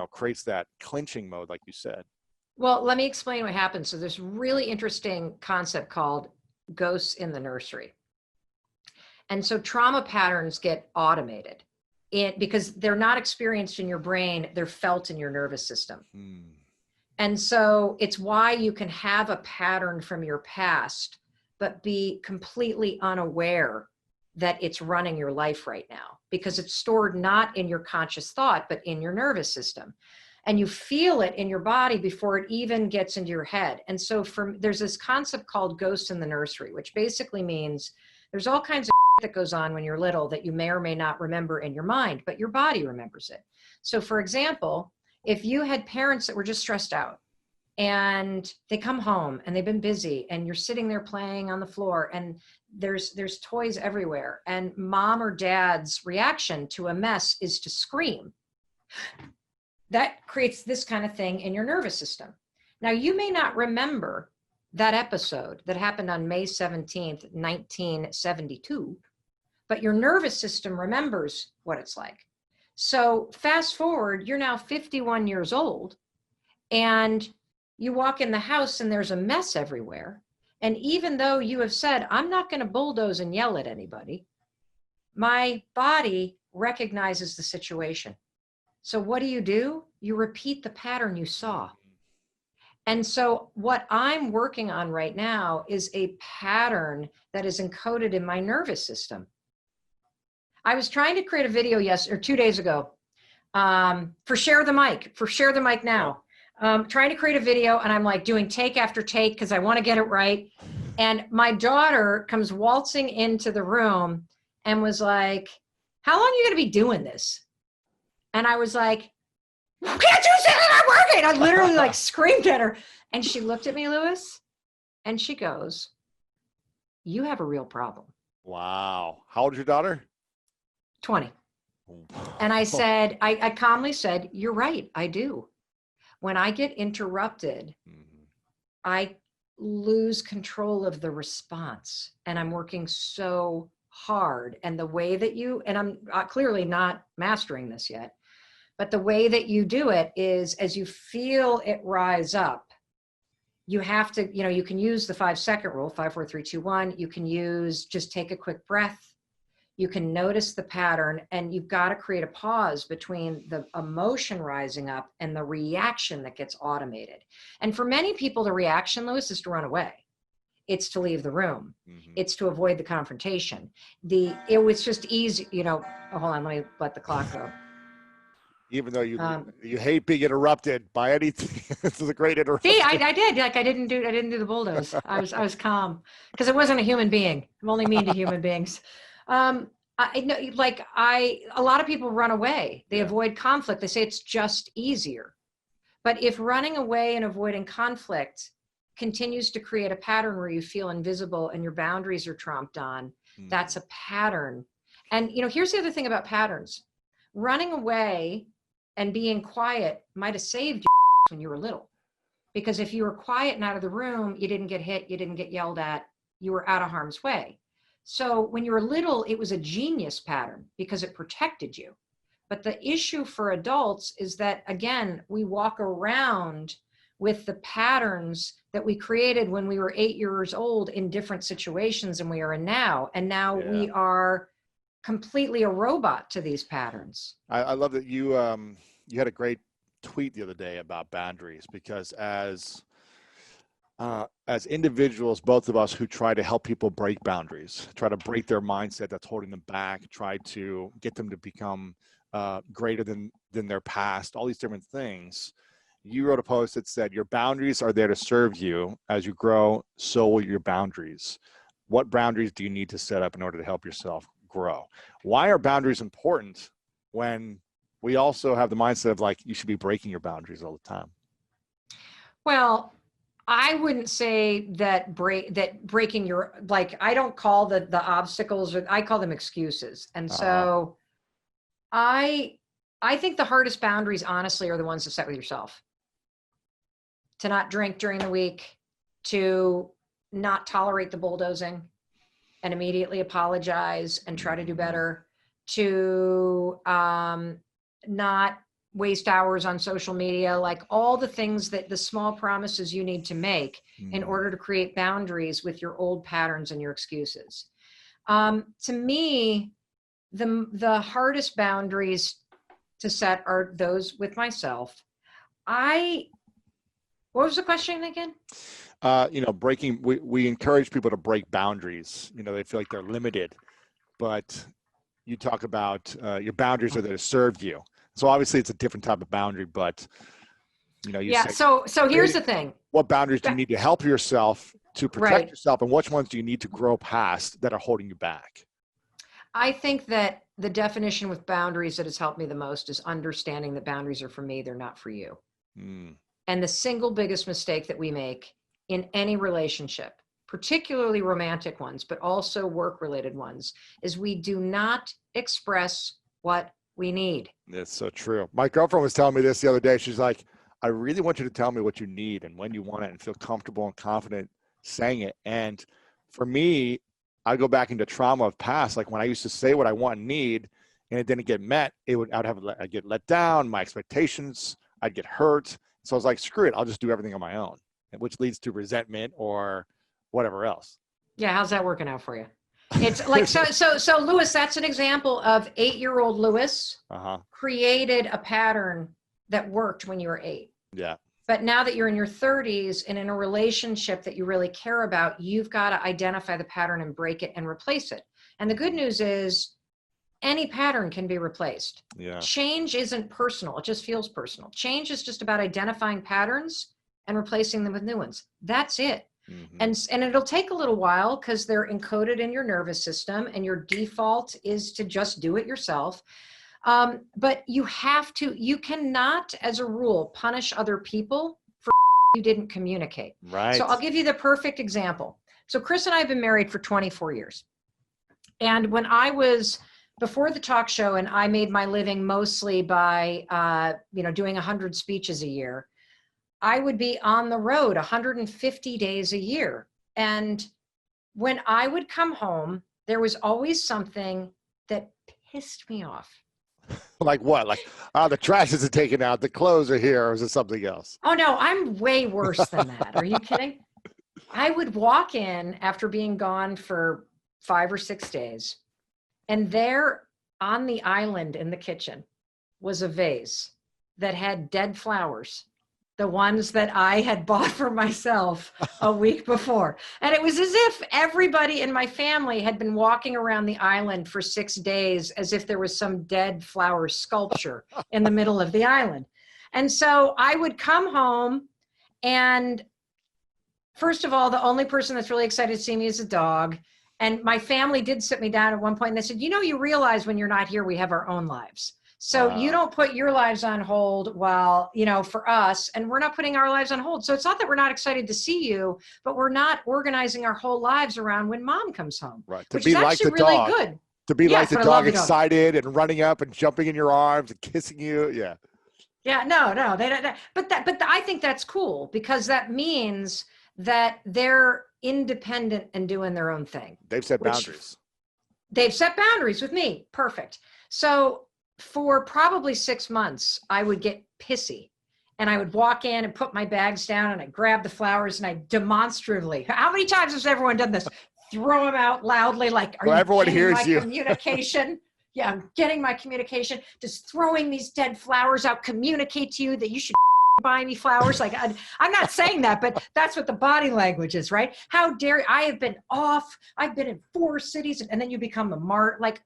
creates that clinching mode, like you said.
Well, let me explain what happens. So there's a really interesting concept called ghosts in the nursery. And so trauma patterns get automated because they're not experienced in your brain, they're felt in your nervous system. And so it's why you can have a pattern from your past, but be completely unaware that it's running your life right now, because it's stored not in your conscious thought, but in your nervous system. And you feel it in your body before it even gets into your head. And so there's this concept called ghosts in the nursery, which basically means there's all kinds of that goes on when you're little that you may or may not remember in your mind, but your body remembers it. So for example, if you had parents that were just stressed out and they come home and they've been busy and you're sitting there playing on the floor and there's toys everywhere, and mom or dad's reaction to a mess is to scream, that creates this kind of thing in your nervous system. Now, you may not remember that episode that happened on May 17th, 1972, but your nervous system remembers what it's like. So fast forward, you're now 51 years old and you walk in the house and there's a mess everywhere. And even though you have said, I'm not going to bulldoze and yell at anybody, my body recognizes the situation. So what do? You repeat the pattern you saw. And so what I'm working on right now is a pattern that is encoded in my nervous system. I was trying to create a video 2 days ago for Share the Mic now. Trying to create a video, and I'm like doing take after take because I want to get it right. And my daughter comes waltzing into the room and was like, how long are you going to be doing this? And I was like, can't you see that I'm working? I literally like screamed at her. And she looked at me, Lewis, and she goes, you have a real problem.
Wow. How old is your daughter?
20. And I said, I calmly said, you're right, I do. When I get interrupted, I lose control of the response. And I'm working so hard. And the way that and I'm clearly not mastering this yet, but the way that you do it is as you feel it rise up, you have to, you can use the 5-second rule, 5, 4, 3, 2, 1. You can use just take a quick breath. You can notice the pattern, and you've got to create a pause between the emotion rising up and the reaction that gets automated. And for many people, the reaction, Lewis, is to run away. It's to leave the room. It's to avoid the confrontation. It was just easy, hold on, let me let the clock go.
Even though you hate being interrupted by anything, this is a great interruption.
See, I did. Like I didn't do the bulldoze. I was calm because it wasn't a human being. I'm only mean to human beings. I know, a lot of people run away. They avoid conflict. They say it's just easier. But if running away and avoiding conflict continues to create a pattern where you feel invisible and your boundaries are tromped on, that's a pattern. And, here's the other thing about patterns. Running away and being quiet might have saved you when you were little. Because if you were quiet and out of the room, you didn't get hit, you didn't get yelled at, you were out of harm's way. So when you were little, it was a genius pattern because it protected you. But the issue for adults is that, again, we walk around with the patterns that we created when we were 8 years old in different situations than we are in now. And now we are completely a robot to these patterns.
I love that you had a great tweet the other day about boundaries, because as individuals, both of us who try to help people break boundaries, try to break their mindset that's holding them back, try to get them to become greater than their past, all these different things. You wrote a post that said, your boundaries are there to serve you. As you grow, so will your boundaries. What boundaries do you need to set up in order to help yourself grow? Why are boundaries important when we also have the mindset of you should be breaking your boundaries all the time? Well,
I wouldn't say that breaking your, I don't call the obstacles, I call them excuses. And so I think the hardest boundaries, honestly, are the ones to set with yourself. To not drink during the week, to not tolerate the bulldozing and immediately apologize and try to do better, to not waste hours on social media, all the things the small promises you need to make in order to create boundaries with your old patterns and your excuses. To me, the hardest boundaries to set are those with myself. What was the question again?
Breaking, we encourage people to break boundaries. They feel like they're limited, but you talk about your boundaries are there to serve you. So obviously it's a different type of boundary, but
so here's the thing.
What boundaries do you need to help yourself to protect yourself, and which ones do you need to grow past that are holding you back?
I think that the definition with boundaries that has helped me the most is understanding that boundaries are for me, they're not for you. And the single biggest mistake that we make in any relationship, particularly romantic ones, but also work-related ones, is we do not express what we need.
That's so true. My girlfriend was telling me this the other day. She's like, I really want you to tell me what you need and when you want it and feel comfortable and confident saying it. And for me, I go back into trauma of past, when I used to say what I want and need and it didn't get met, I'd get let down, my expectations, I'd get hurt. So I was like, screw it, I'll just do everything on my own, which leads to resentment or whatever else.
Yeah, how's that working out for you? It's like, so Lewis, that's an example of 8-year-old Lewis created a pattern that worked when you were 8.
Yeah.
But now that you're in your 30s and in a relationship that you really care about, you've got to identify the pattern and break it and replace it. And the good news is any pattern can be replaced.
Yeah.
Change isn't personal. It just feels personal. Change is just about identifying patterns and replacing them with new ones. That's it. And it'll take a little while because they're encoded in your nervous system and your default is to just do it yourself. But you cannot, as a rule, punish other people for you didn't communicate.
Right.
So I'll give you the perfect example. So Chris and I have been married for 24 years. And when I was before the talk show and I made my living mostly by, doing 100 speeches a year, I would be on the road 150 days a year. And when I would come home, there was always something that pissed me off.
Like what? Like, the trash isn't taken out, the clothes are here, or is it something else?
Oh no, I'm way worse than that. Are you kidding? I would walk in after being gone for 5 or 6 days, and there on the island in the kitchen was a vase that had dead flowers, the ones that I had bought for myself a week before. And it was as if everybody in my family had been walking around the island for 6 days as if there was some dead flower sculpture in the middle of the island. And so I would come home, and first of all, the only person that's really excited to see me is a dog. And my family did sit me down at one point and they said, you realize when you're not here, we have our own lives. So you don't put your lives on hold while, for us, and we're not putting our lives on hold. So it's not that we're not excited to see you, but we're not organizing our whole lives around when mom comes home.
Right.
Which is actually really good.
To be like the dog, excited and running up and jumping in your arms and kissing you. Yeah.
Yeah, no, they don't. But I think that's cool because that means that they're independent and doing their own thing.
They've set boundaries.
They've set boundaries with me. Perfect. So for probably 6 months, I would get pissy and I would walk in and put my bags down and I grab the flowers and I demonstratively, how many times has everyone done this? Throw them out loudly. Like, are you
everyone
getting
hears
my
you.
Communication? Yeah, I'm getting my communication. Just throwing these dead flowers out, communicate to you that you should buy me flowers. Like, I'm not saying that, but that's what the body language is, right? How dare I have been off. I've been in 4 cities and then you become a mart. Like,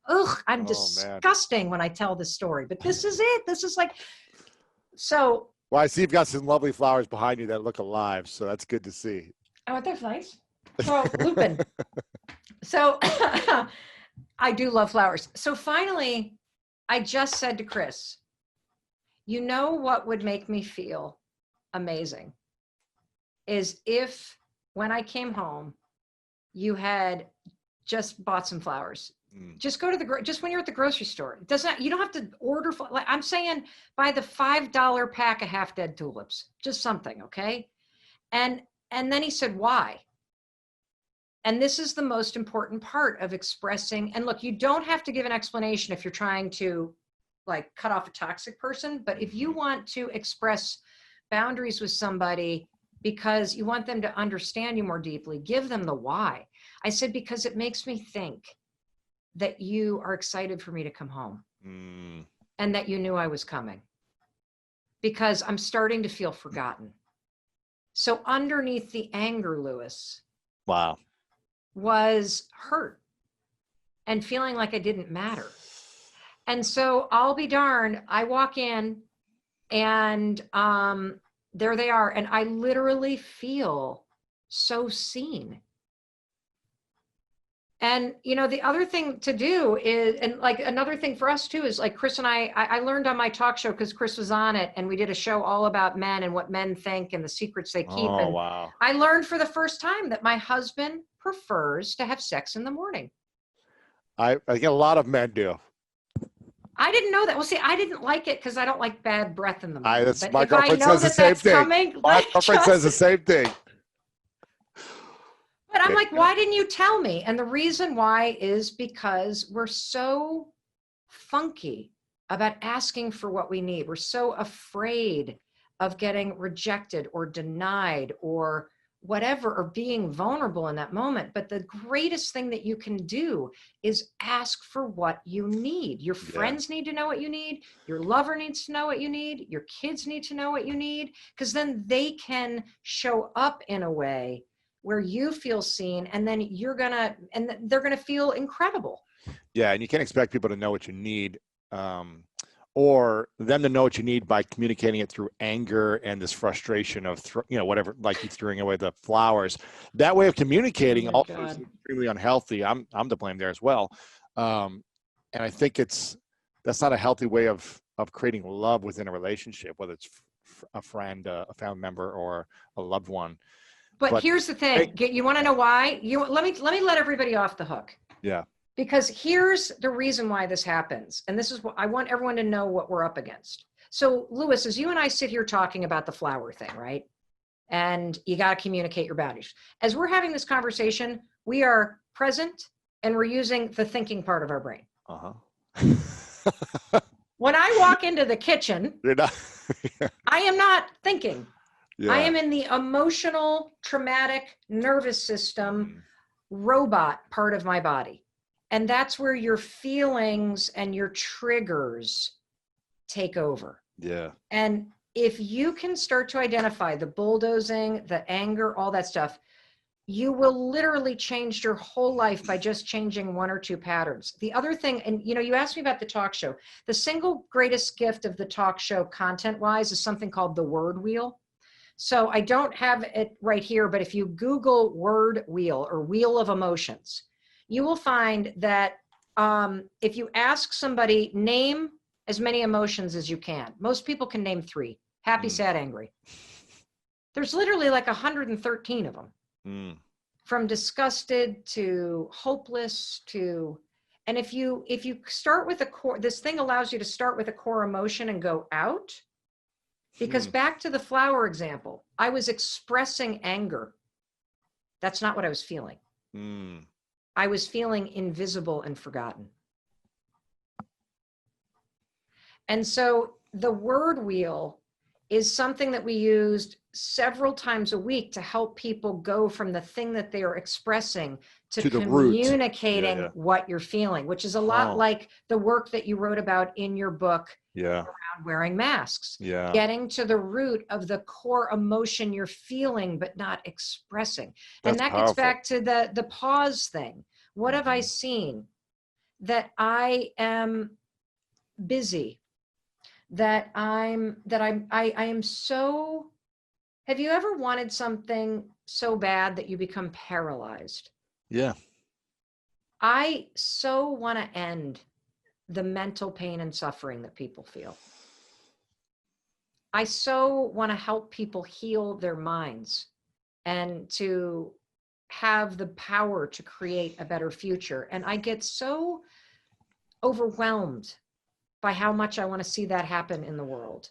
I'm disgusting when I tell this story, but this is it. This is like, so.
Well, I see you've got some lovely flowers behind you that look alive. So that's good to see.
Oh, they're nice. So Lupin. So I do love flowers. So finally, I just said to Chris, you know what would make me feel amazing is if when I came home, you had just bought some flowers. Just go to just when you're at the grocery store. You don't have to order. Like I'm saying, buy the $5 pack of half dead tulips, just something. Okay. And then he said, why? And this is the most important part of expressing. And look, you don't have to give an explanation if you're trying to like cut off a toxic person. But if you want to express boundaries with somebody because you want them to understand you more deeply, give them the why. I said, because it makes me think that you are excited for me to come home and that you knew I was coming because I'm starting to feel forgotten. So underneath the anger, Lewis,
wow,
was hurt and feeling like I didn't matter. And so I'll be darned, I walk in and there they are. And I literally feel so seen. And, the other thing to do is, and like another thing for us too, is like Chris and I learned on my talk show because Chris was on it and we did a show all about men and what men think and the secrets they keep.
Oh,
and
wow.
I learned for the first time that my husband prefers to have sex in the morning.
I think a lot of men do.
I didn't know that. Well, see, I didn't like it because I don't like bad breath in the morning.
My girlfriend says the same thing. My girlfriend says the same thing.
But I'm like, why didn't you tell me? And the reason why is because we're so funky about asking for what we need. We're so afraid of getting rejected or denied or whatever, or being vulnerable in that moment. But the greatest thing that you can do is ask for what you need. Your friends need to know what you need. Your lover needs to know what you need. Your kids need to know what you need, because then they can show up in a way where you feel seen, and then they're gonna feel incredible.
Yeah, and you can't expect people to know what you need, or them to know what you need by communicating it through anger and this frustration of, whatever, like you throwing away the flowers. That way of communicating also is extremely unhealthy. I'm to blame there as well, and I think that's not a healthy way of creating love within a relationship, whether it's a friend, a family member, or a loved one.
But here's the thing: you want to know why? Let me let everybody off the hook.
Yeah.
Because here's the reason why this happens. And this is what I want everyone to know, what we're up against. So Lewis, as you and I sit here talking about the flower thing, right? And you got to communicate your boundaries. As we're having this conversation, we are present and we're using the thinking part of our brain. When I walk into the kitchen, I am not thinking. I am in the emotional, traumatic, nervous system, robot part of my body. And that's where your feelings and your triggers take over.
Yeah.
And if you can start to identify the bulldozing, the anger, all that stuff, you will literally change your whole life by just changing one or two patterns. The other thing, and you asked me about the talk show. The single greatest gift of the talk show content-wise is something called the word wheel. So I don't have it right here, but if you Google word wheel or wheel of emotions, you will find that if you ask somebody, name as many emotions as you can. Most people can name 3: happy, sad, angry. There's literally like 113 of them, from disgusted to hopeless to, and if you start with a core, this thing allows you to start with a core emotion and go out. Because back to the flower example, I was expressing anger. That's not what I was feeling. I was feeling invisible and forgotten. And so the word wheel is something that we used several times a week to help people go from the thing that they are expressing to communicating what you're feeling, which is a lot like the work that you wrote about in your book around wearing masks. Getting to the root of the core emotion you're feeling but not expressing. And that gets back to the pause thing. What have I seen? That I am busy, that I am so, have you ever wanted something so bad that you become paralyzed?
Yeah.
I so want to end the mental pain and suffering that people feel. I so want to help people heal their minds and to have the power to create a better future. And I get so overwhelmed by how much I want to see that happen in the world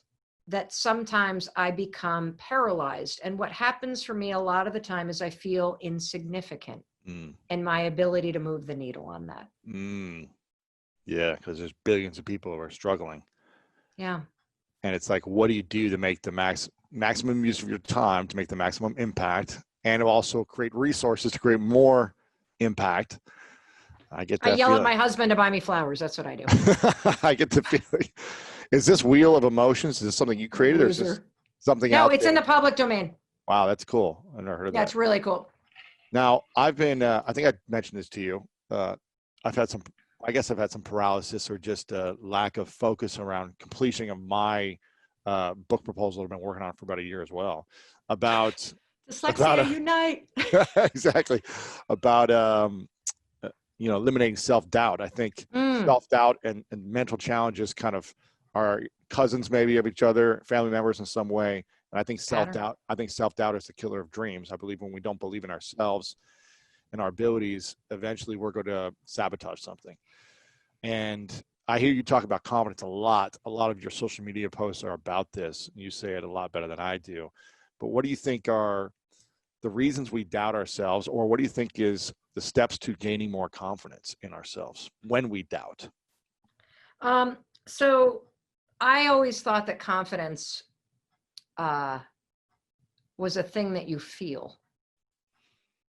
that sometimes I become paralyzed. And what happens for me a lot of the time is I feel insignificant in my ability to move the needle on that.
Yeah, because there's billions of people who are struggling.
Yeah.
And it's like, what do you do to make the maximum use of your time, to make the maximum impact, and to also create resources to create more impact? I get that.
I yell at my husband to buy me flowers. That's what I do.
I get the feeling. Is this wheel of emotions? Is this something you created, or is this something out there?
No, it's in the public domain.
Wow, that's cool. I've never heard of that.
That's really cool.
Now, I've been, I think I mentioned this to you. I've had some paralysis, or just a lack of focus around completion of my book proposal I've been working on for about a year as well. About
Dyslexia Unite.
Exactly. About eliminating self-doubt. I think self-doubt and mental challenges kind of are cousins maybe of each other, family members in some way. And I think self-doubt is the killer of dreams. I believe when we don't believe in ourselves and our abilities, eventually we're going to sabotage something. And I hear you talk about confidence a lot. A lot of your social media posts are about this. You say it a lot better than I do. But what do you think are the reasons we doubt ourselves, or what do you think is the steps to gaining more confidence in ourselves when we doubt?
So I always thought that confidence was a thing that you feel.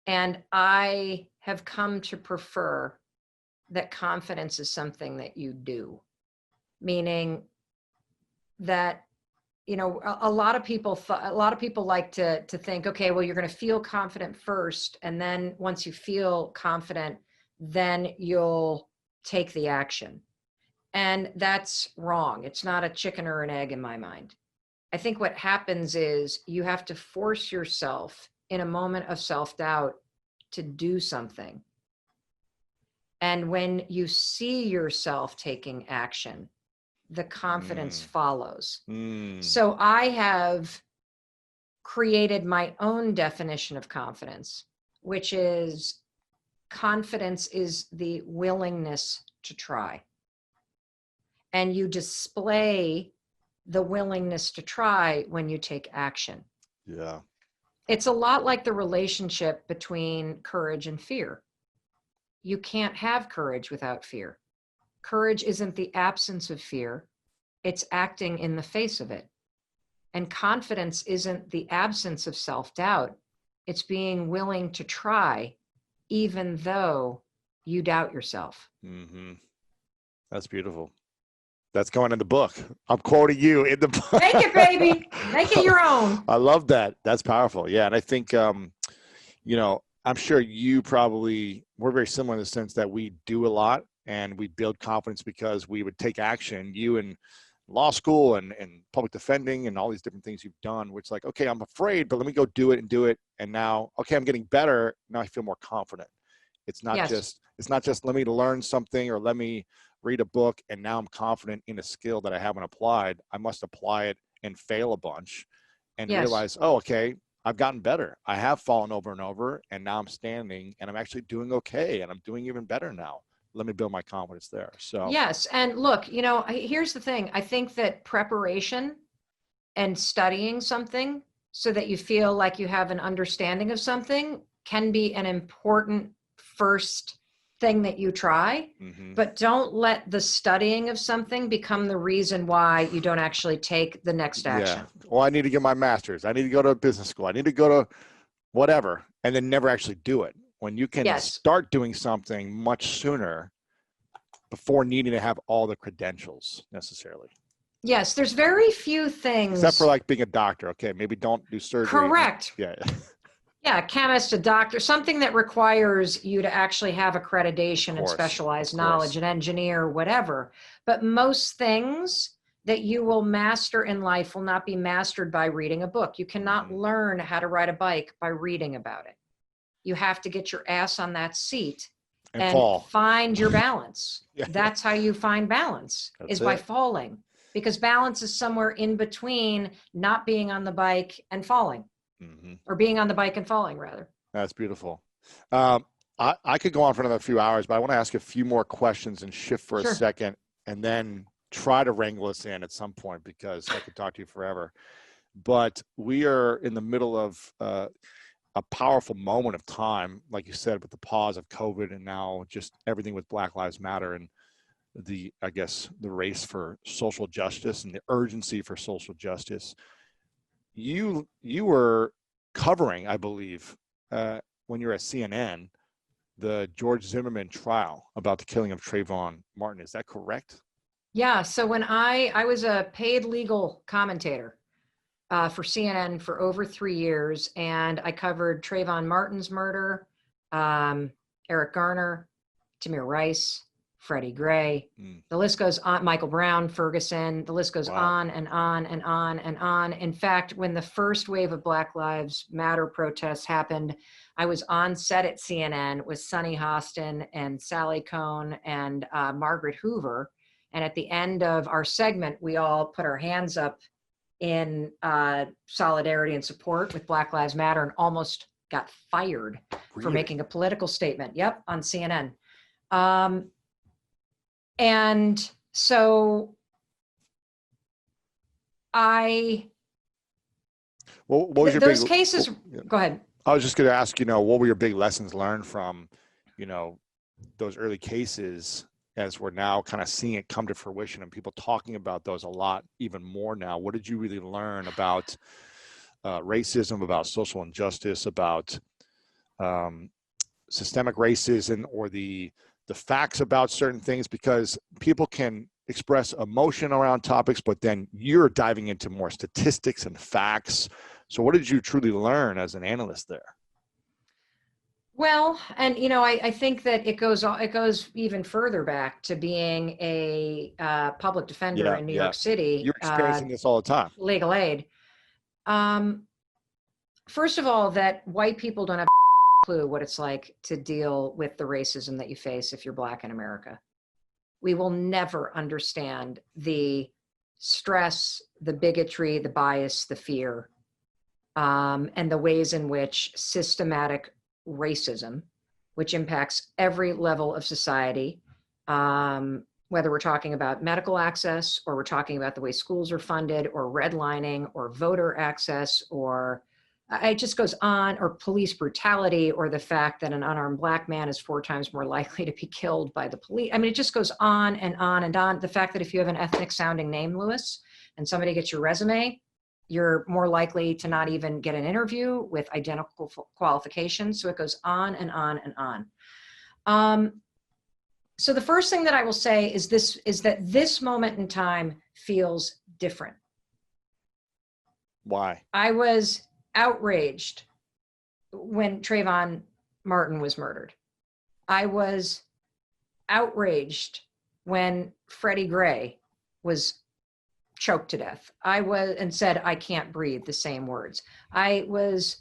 And I have come to prefer that confidence is something that you do, meaning that, you know, a lot of people like to think, okay, well, you're going to feel confident first, and then once you feel confident, then you'll take the action. And that's wrong. It's not a chicken or an egg in my mind. I think what happens is you have to force yourself in a moment of self-doubt to do something. And when you see yourself taking action, the confidence follows. So I have created my own definition of confidence, which is confidence is the willingness to try. And you display the willingness to try when you take action.
Yeah.
It's a lot like the relationship between courage and fear. You can't have courage without fear. Courage isn't the absence of fear. It's acting in the face of it. And confidence isn't the absence of self-doubt. It's being willing to try, even though you doubt yourself.
Mm-hmm. That's beautiful. That's going in the book. I'm quoting you in the book.
Make it, baby. Make it your own.
I love that. That's powerful. Yeah. And I think, you know, I'm sure we're very similar in the sense that we do a lot and we build confidence because we would take action. You in law school and public defending and all these different things you've done, which like, okay, I'm afraid, but let me go do it and do it. And now, okay, I'm getting better. Now I feel more confident. It's not just let me learn something or let me read a book and now I'm confident in a skill that I haven't applied. I must apply it and fail a bunch and realize, oh, okay, I've gotten better. I have fallen over and over and now I'm standing and I'm actually doing okay and I'm doing even better now. Let me build my confidence there. So
yes. And look, you know, here's the thing. I think that preparation and studying something so that you feel like you have an understanding of something can be an important first thing that you try, but don't let the studying of something become the reason why you don't actually take the next action.
Yeah. Well, I need to get my master's. I need to go to business school. I need to go to whatever, and then never actually do it. When you can start doing something much sooner before needing to have all the credentials necessarily.
Yes, there's very few things.
Except for like being a doctor. Okay, maybe don't do surgery.
Correct.
Yeah.
Yeah, a chemist, a doctor, something that requires you to actually have accreditation and specialized knowledge, an engineer, whatever. But most things that you will master in life will not be mastered by reading a book. You cannot learn how to ride a bike by reading about it. You have to get your ass on that seat and find your balance. That's how you find balance, is by falling, because balance is somewhere in between not being on the bike and falling. Or being on the bike and falling, rather.
That's beautiful. I could go on for another few hours, but I want to ask a few more questions and shift for a second and then try to wrangle us in at some point because I could talk to you forever. But we are in the middle of a powerful moment of time, like you said, with the pause of COVID and now just everything with Black Lives Matter and the race for social justice and the urgency for social justice. You were covering, I believe, when you were at CNN, the George Zimmerman trial about the killing of Trayvon Martin. Is that correct?
Yeah. So when I was a paid legal commentator for CNN for over 3 years, and I covered Trayvon Martin's murder, Eric Garner, Tamir Rice, Freddie Gray, the list goes on, Michael Brown, Ferguson, the list goes on and on and on and on. In fact, when the first wave of Black Lives Matter protests happened, I was on set at CNN with Sonny Hostin and Sally Cohn and Margaret Hoover. And at the end of our segment, we all put our hands up in solidarity and support with Black Lives Matter and almost got fired for making a political statement. Yep, on CNN. And so what was your those cases? Go ahead.
I was just going to ask, what were your big lessons learned from, those early cases as we're now kind of seeing it come to fruition and people talking about those a lot, even more now? What did you really learn about racism, about social injustice, about systemic racism or the facts about certain things, because people can express emotion around topics, but then you're diving into more statistics and facts. So what did you truly learn as an analyst there?
Well, and I think that it goes even further back to being a public defender in New York City,
You're experiencing this all the time.
legal aid. First of all, that white people don't have a clue what it's like to deal with the racism that you face if you're Black in America. We will never understand the stress, the bigotry, the bias, the fear, and the ways in which systematic racism, which impacts every level of society, whether we're talking about medical access, or we're talking about the way schools are funded, or redlining, or voter access, or it just goes on, or police brutality, or the fact that an unarmed Black man is 4 times more likely to be killed by the police. I mean, it just goes on and on and on. The fact that if you have an ethnic sounding name, Lewis, and somebody gets your resume, you're more likely to not even get an interview with identical qualifications. So it goes on and on and on. So the first thing that I will say is that this moment in time feels different.
Why?
I was outraged when Trayvon Martin was murdered. I was outraged when Freddie Gray was choked to death. And said, "I can't breathe," the same words. I was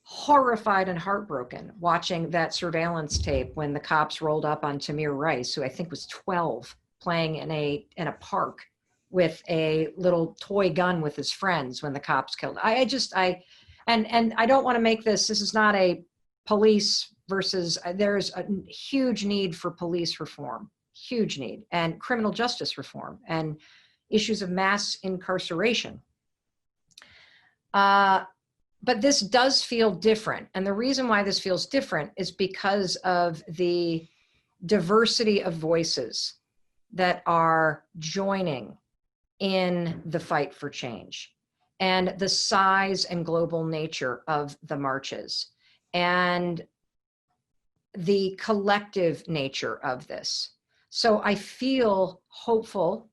horrified and heartbroken watching that surveillance tape when the cops rolled up on Tamir Rice, who I think was 12, playing in a park with a little toy gun with his friends when the cops killed. And I don't want to make this is not a police versus, there's a huge need for police reform, huge need, and criminal justice reform, and issues of mass incarceration. But this does feel different. And the reason why this feels different is because of the diversity of voices that are joining in the fight for change, and the size and global nature of the marches, and the collective nature of this. So I feel hopeful.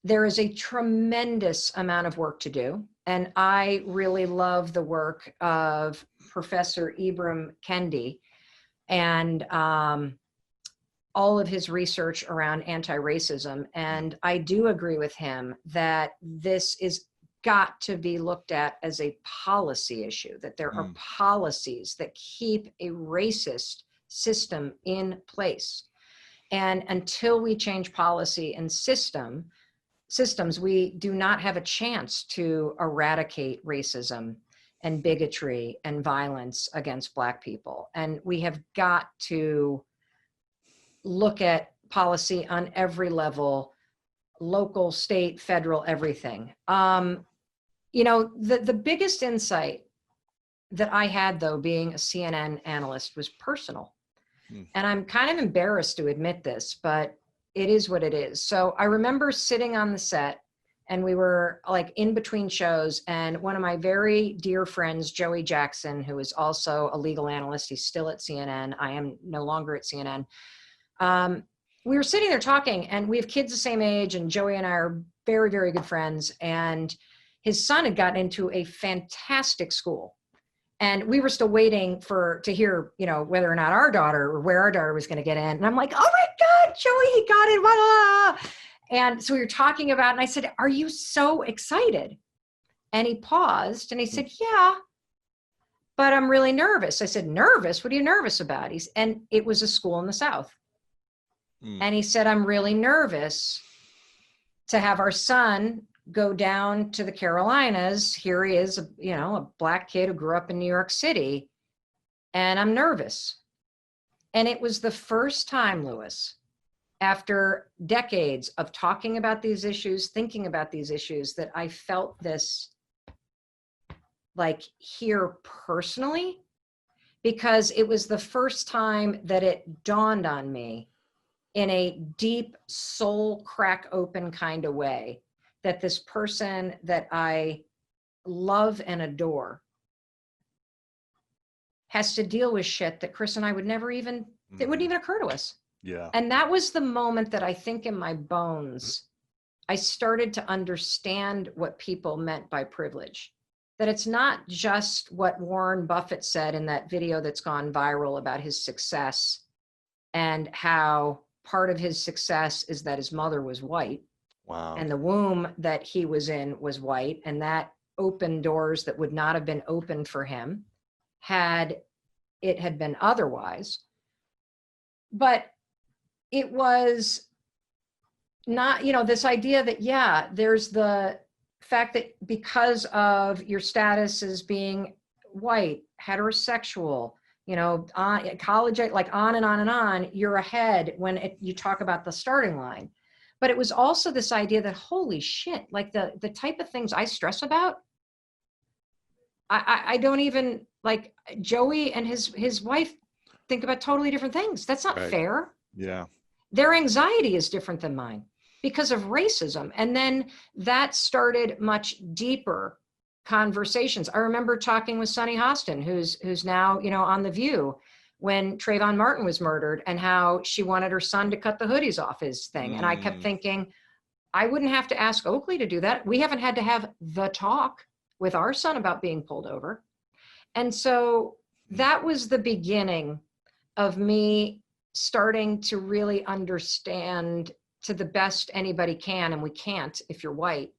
There is a tremendous amount of work to do. And I really love the work of Professor Ibram Kendi and all of his research around anti-racism. And I do agree with him that this is got to be looked at as a policy issue, that there are policies that keep a racist system in place. And until we change policy and systems, we do not have a chance to eradicate racism and bigotry and violence against Black people. And we have got to look at policy on every level, local, state, federal, everything. The biggest insight that I had, though, being a CNN analyst, was personal. And I'm kind of embarrassed to admit this, but it is what it is. So I remember sitting on the set, and we were like in between shows, and one of my very dear friends, Joey Jackson, who is also a legal analyst, he's still at CNN. I am no longer at CNN. We were sitting there talking, and we have kids the same age, and Joey and I are very, very good friends. And his son had gotten into a fantastic school. And we were still waiting to hear, whether or not our daughter, or where our daughter was going to get in. And I'm like, "Oh my God, Joey, he got in, blah, blah, blah." And so we were talking about it, and I said, "Are you so excited?" And he paused and he said, "Yeah, but I'm really nervous." I said, "Nervous? What are you nervous about?" And it was a school in the South. And he said, "I'm really nervous to have our son go down to the Carolinas. Here he is, a Black kid who grew up in New York City, and I'm nervous." And it was the first time, Lewis, after decades of talking about these issues, thinking about these issues, that I felt this here personally, because it was the first time that it dawned on me in a deep soul crack open kind of way that this person that I love and adore has to deal with shit that Chris and I would never even, it wouldn't even occur to us.
Yeah.
And that was the moment that I think in my bones, I started to understand what people meant by privilege. That it's not just what Warren Buffett said in that video that's gone viral about his success and how part of his success is that his mother was white.
Wow.
And the womb that he was in was white. And that opened doors that would not have been open for him had it had been otherwise. But it was not, this idea that, yeah, there's the fact that because of your status as being white, heterosexual, on college, like on and on and on, you're ahead when you talk about the starting line. But it was also this idea that, holy shit, like the type of things I stress about, I don't even, like, Joey and his wife think about totally different things. That's not fair.
Yeah.
Their anxiety is different than mine because of racism. And then that started much deeper conversations. I remember talking with Sunny Hostin, who's now, on The View, when Trayvon Martin was murdered, and how she wanted her son to cut the hoodies off his thing. And I kept thinking, I wouldn't have to ask Oakley to do that. We haven't had to have the talk with our son about being pulled over. And so that was the beginning of me starting to really understand, to the best anybody can, and we can't if you're white,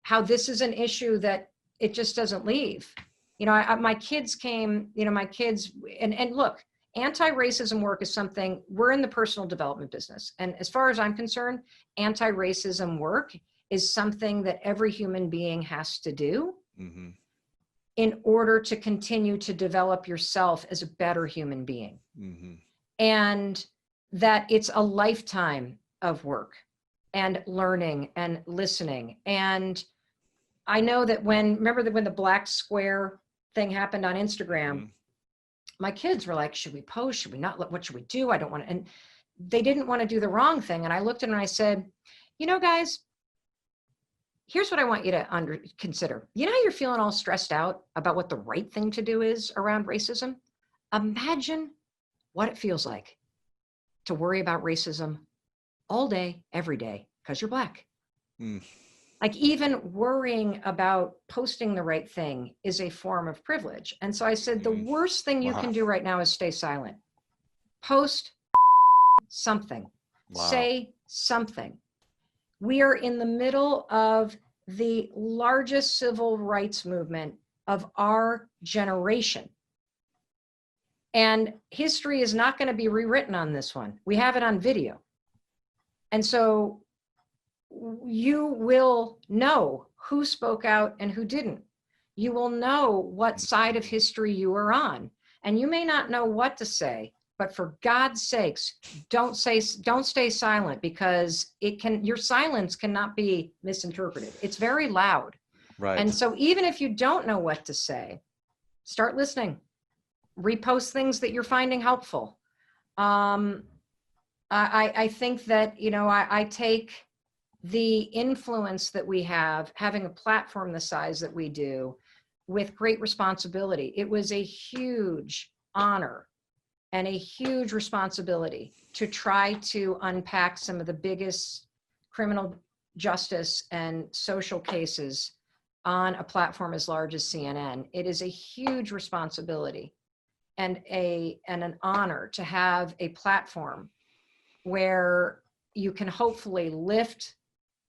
how this is an issue that it just doesn't leave. My kids came, and look, anti-racism work is something, we're in the personal development business. And as far as I'm concerned, anti-racism work is something that every human being has to do in order to continue to develop yourself as a better human being. And that it's a lifetime of work and learning and listening. And I know that remember when the black square thing happened on Instagram, my kids were like, should we post? Should we not? What should we do? I don't want to. And they didn't want to do the wrong thing. And I looked at them and I said, guys, here's what I want you to consider. You know how you're feeling all stressed out about what the right thing to do is around racism? Imagine what it feels like to worry about racism all day, every day, because you're Black. Like, even worrying about posting the right thing is a form of privilege. And so I said, the worst thing you can do right now is stay silent. Post something. Say something. We are in the middle of the largest civil rights movement of our generation. And history is not going to be rewritten on this one. We have it on video. And so you will know who spoke out and who didn't. You will know what side of history you are on. And you may not know what to say, but for God's sakes, don't stay silent, because your silence cannot be misinterpreted. It's very loud.
Right.
And so even if you don't know what to say, start listening. Repost things that you're finding helpful. I think that, I take the influence that we have, having a platform the size that we do, with great responsibility. It was a huge honor and a huge responsibility to try to unpack some of the biggest criminal justice and social cases on a platform as large as CNN. It is a huge responsibility and an honor to have a platform where you can hopefully lift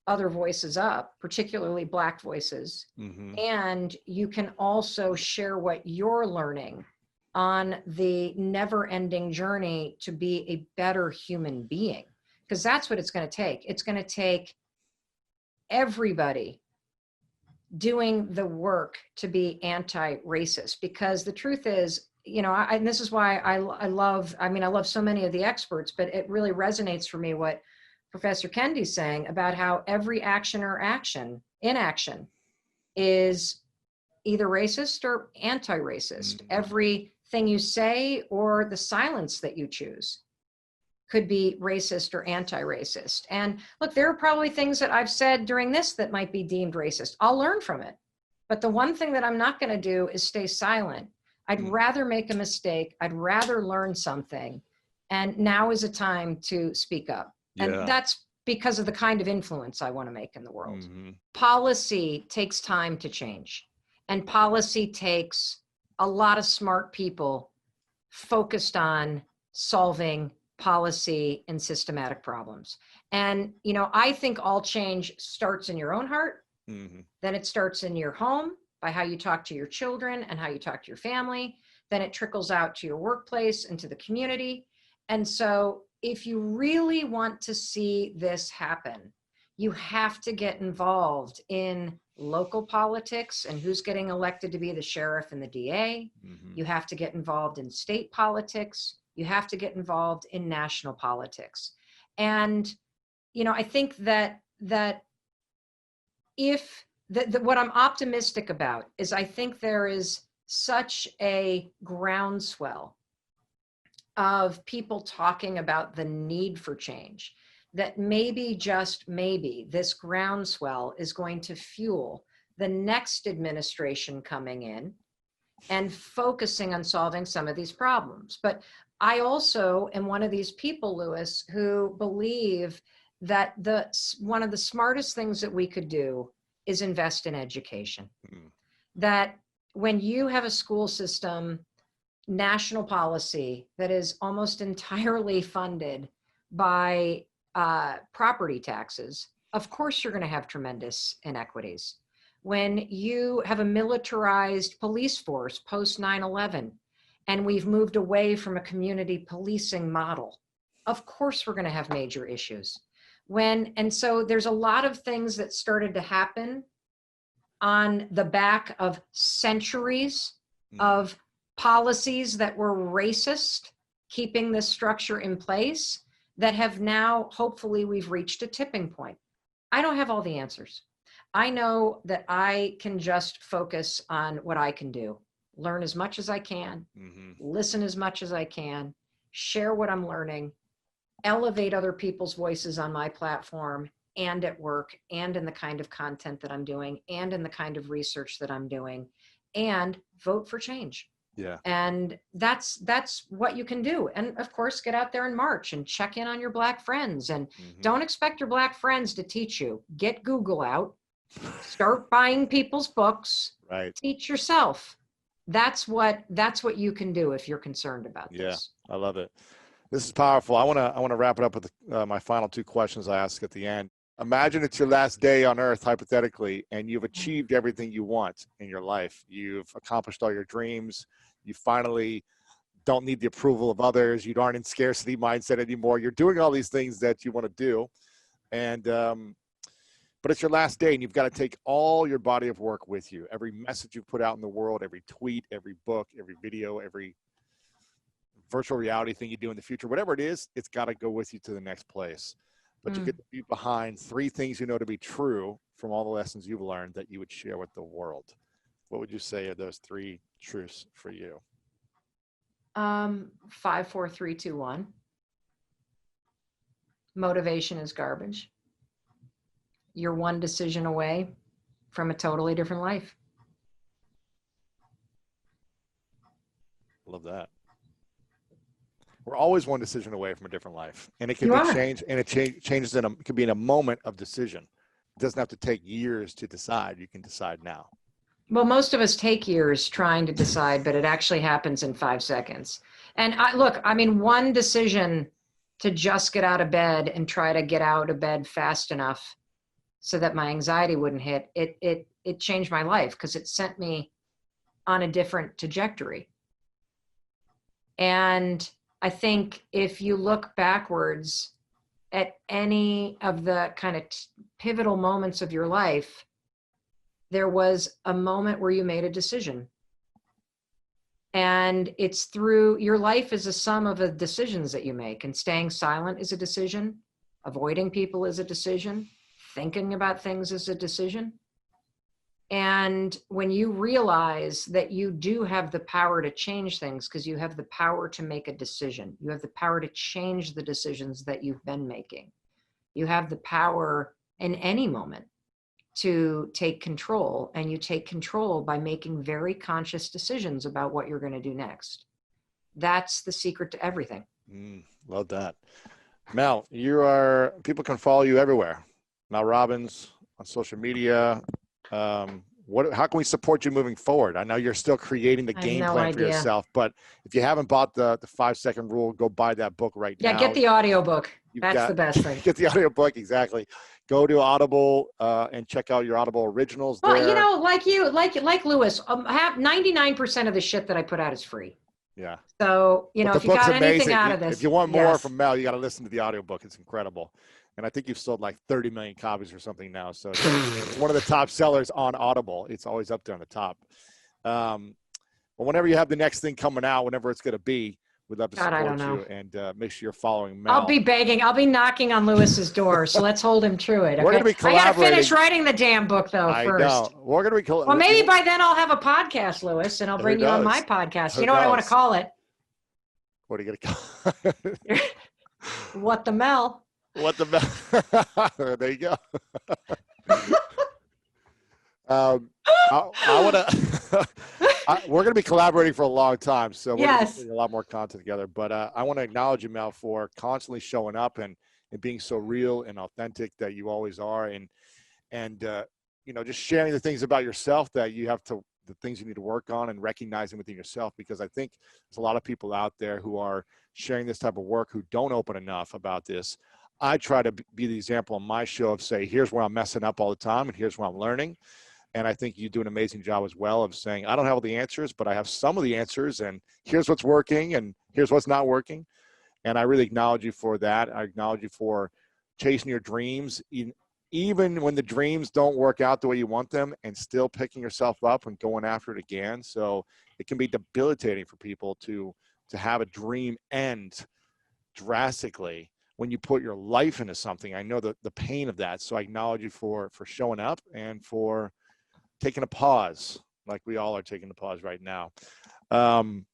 other voices up, particularly Black voices, and you can also share what you're learning on the never-ending journey to be a better human being, because that's what it's going to take. It's going to take everybody doing the work to be anti-racist, because the truth is, and this is why I love so many of the experts, but it really resonates for me what Professor Kendi's saying about how every action or inaction is either racist or anti-racist. Everything you say or the silence that you choose could be racist or anti-racist. And look, there are probably things that I've said during this that might be deemed racist. I'll learn from it. But the one thing that I'm not going to do is stay silent. I'd rather make a mistake. I'd rather learn something. And now is a time to speak up.
Yeah.
And that's because of the kind of influence I want to make in the world.
Mm-hmm.
Policy takes time to change. And policy takes a lot of smart people focused on solving policy and systematic problems. And, you know, I think all change starts in your own heart.
Mm-hmm.
Then it starts in your home by how you talk to your children and how you talk to your family. Then it trickles out to your workplace and to the community. And so if you really want to see this happen, you have to get involved in local politics and who's getting elected to be the sheriff and the DA.
Mm-hmm.
You have to get involved in state politics. You have to get involved in national politics. And, you know, I think that if what I'm optimistic about is I think there is such a groundswell of people talking about the need for change that maybe, just maybe, this groundswell is going to fuel the next administration coming in and focusing on solving some of these problems. But I also am one of these people, Lewis, who believe that one of the smartest things that we could do is invest in education. That when you have a school system, national policy that is almost entirely funded by property taxes, of course you're going to have tremendous inequities. When you have a militarized police force post 9/11, and we've moved away from a community policing model, of course we're going to have major issues. And so there's a lot of things that started to happen on the back of centuries of policies that were racist, keeping this structure in place, that have now, hopefully, we've reached a tipping point. I don't have all the answers. I know that I can just focus on what I can do, learn as much as I can, listen as much as I can, share what I'm learning, elevate other people's voices on my platform and at work and in the kind of content that I'm doing and in the kind of research that I'm doing, and vote for change.
Yeah.
And that's what you can do. And of course, get out there and march and check in on your Black friends, and don't expect your Black friends to teach you. Get Google out, start buying people's books,
Right.
Teach yourself. That's what you can do if you're concerned about this.
Yeah, I love it. This is powerful. I want to wrap it up with my final two questions I ask at the end. Imagine it's your last day on earth, hypothetically, and you've achieved everything you want in your life. You've accomplished all your dreams. You finally don't need the approval of others. You aren't in scarcity mindset anymore. You're doing all these things that you want to do. And, but it's your last day, and you've got to take all your body of work with you. Every message you put out in the world, every tweet, every book, every video, every virtual reality thing you do in the future, whatever it is, it's got to go with you to the next place. But you get to be behind three things you know to be true from all the lessons you've learned that you would share with the world. What would you say are those three truths for you?
5, 4, 3, 2, 1. Motivation is garbage. You're one decision away from a totally different life.
Love that. We're always one decision away from a different life, and it can
You
be
are.
changed, and it changes it can be in a moment of decision. It doesn't have to take years to decide. You can decide now.
Well, most of us take years trying to decide, but it actually happens in 5 seconds. And I mean, one decision to just get out of bed and try to get out of bed fast enough so that my anxiety wouldn't hit, it changed my life because it sent me on a different trajectory. And I think if you look backwards at any of the kind of pivotal moments of your life, there was a moment where you made a decision. And it's through your life is a sum of the decisions that you make, and staying silent is a decision. Avoiding people is a decision. Thinking about things is a decision. And when you realize that you do have the power to change things, because you have the power to make a decision, you have the power to change the decisions that you've been making. You have the power in any moment to take control, and you take control by making very conscious decisions about what you're going to do next. That's the secret to everything.
Love that. Mel, people can follow you everywhere. Mel Robbins on social media. How can we support you moving forward? I know you're still creating the game plan for yourself, but if you haven't bought the 5-second rule, go buy that book right now.
Yeah, get the audiobook. That's the best thing.
Get the audiobook, exactly. Go to Audible and check out your Audible originals there.
Well, like Lewis, have 99% of the shit that I put out is free.
Yeah.
So, if you got anything out of this.
If you want more from Mel, you got to listen to the audiobook. It's incredible. And I think you've sold like 30 million copies or something now. So it's one of the top sellers on Audible. It's always up there on the top. Well, whenever you have the next thing coming out, whenever it's going to be, we'd love to support you, and make sure you're following Mel.
I'll be begging. I'll be knocking on Lewis's door. So let's hold him to it. Okay?
We're going to be collaborating.
I got to finish writing the damn book though first.
I know. We're going to be
Well, maybe by then I'll have a podcast, Lewis, and I'll bring you on my podcast. You know what I want to call it?
What are you going to call it?
What the Mel?
What the Mel? There you go. I want to. We're going to be collaborating for a long time, so we're going to do a lot more content together. But I want to acknowledge you, Mel, for constantly showing up and being so real and authentic that you always are, and just sharing the things about yourself that you have to. The things you need to work on and recognizing within yourself, because I think there's a lot of people out there who are sharing this type of work who don't open enough about this. I try to be the example on my show of say, here's where I'm messing up all the time and here's where I'm learning. And I think you do an amazing job as well of saying, I don't have all the answers, but I have some of the answers, and here's what's working and here's what's not working. And I really acknowledge you for that. I acknowledge you for chasing your dreams, even when the dreams don't work out the way you want them, and still picking yourself up and going after it again. So it can be debilitating for people to have a dream end drastically when you put your life into something. I know the pain of that. So I acknowledge you for showing up and for taking a pause, like we all are taking a pause right now. Final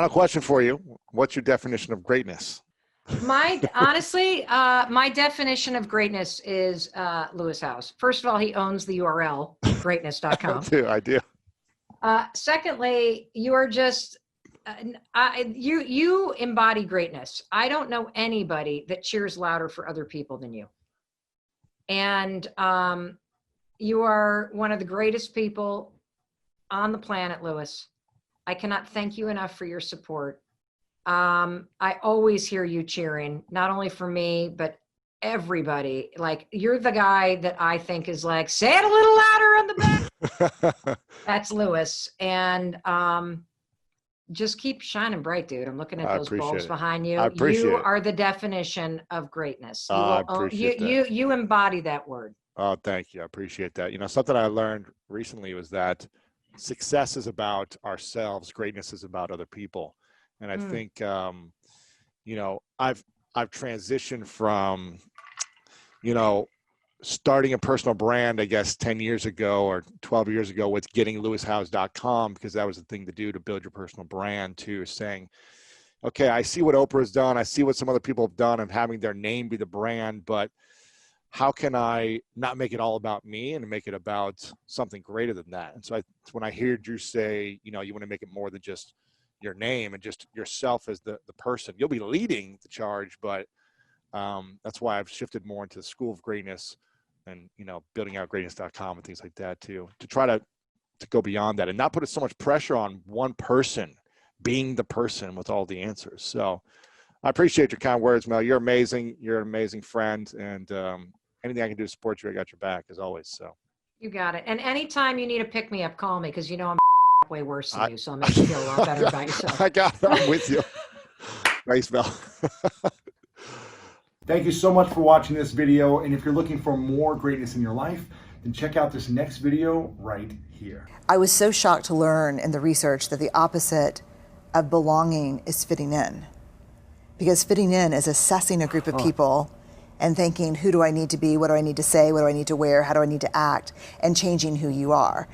question for you. What's your definition of greatness?
Honestly, my definition of greatness is Lewis Howes. First of all, he owns the URL, greatness.com.
I do.
Secondly, you are just, you embody greatness. I don't know anybody that cheers louder for other people than you. And you are one of the greatest people on the planet, Lewis. I cannot thank you enough for your support. I always hear you cheering, not only for me, but everybody. Like, you're the guy that I think is like, say it a little louder on the back. That's Lewis. And just keep shining bright, dude. I'm looking at those bulbs behind you. You are the definition of greatness. You embody that word.
Oh, thank you. I appreciate that. Something I learned recently was that success is about ourselves. Greatness is about other people. And I think, I've transitioned from, starting a personal brand, I guess, 10 years ago or 12 years ago with getting lewishowes.com, because that was the thing to do to build your personal brand, to saying, okay, I see what Oprah has done. I see what some other people have done and having their name be the brand, but how can I not make it all about me and make it about something greater than that? And so when I hear Drew say, you want to make it more than just your name and just yourself as the person, you'll be leading the charge, but that's why I've shifted more into the School of Greatness and, building out greatness.com and things like that to try to go beyond that and not put so much pressure on one person being the person with all the answers. So I appreciate your kind words, Mel. You're amazing. You're an amazing friend. And anything I can do to support you, I got your back as always. So
you got it. And anytime you need to pick me up, call me, because I'm way worse than you, so I'll make you feel a lot better about yourself.
I got it. I'm with you. Thanks, Mel.
Thank you so much for watching this video. And if you're looking for more greatness in your life, then check out this next video right here.
I was so shocked to learn in the research that the opposite of belonging is fitting in. Because fitting in is assessing a group of people and thinking, who do I need to be? What do I need to say? What do I need to wear? How do I need to act? And changing who you are.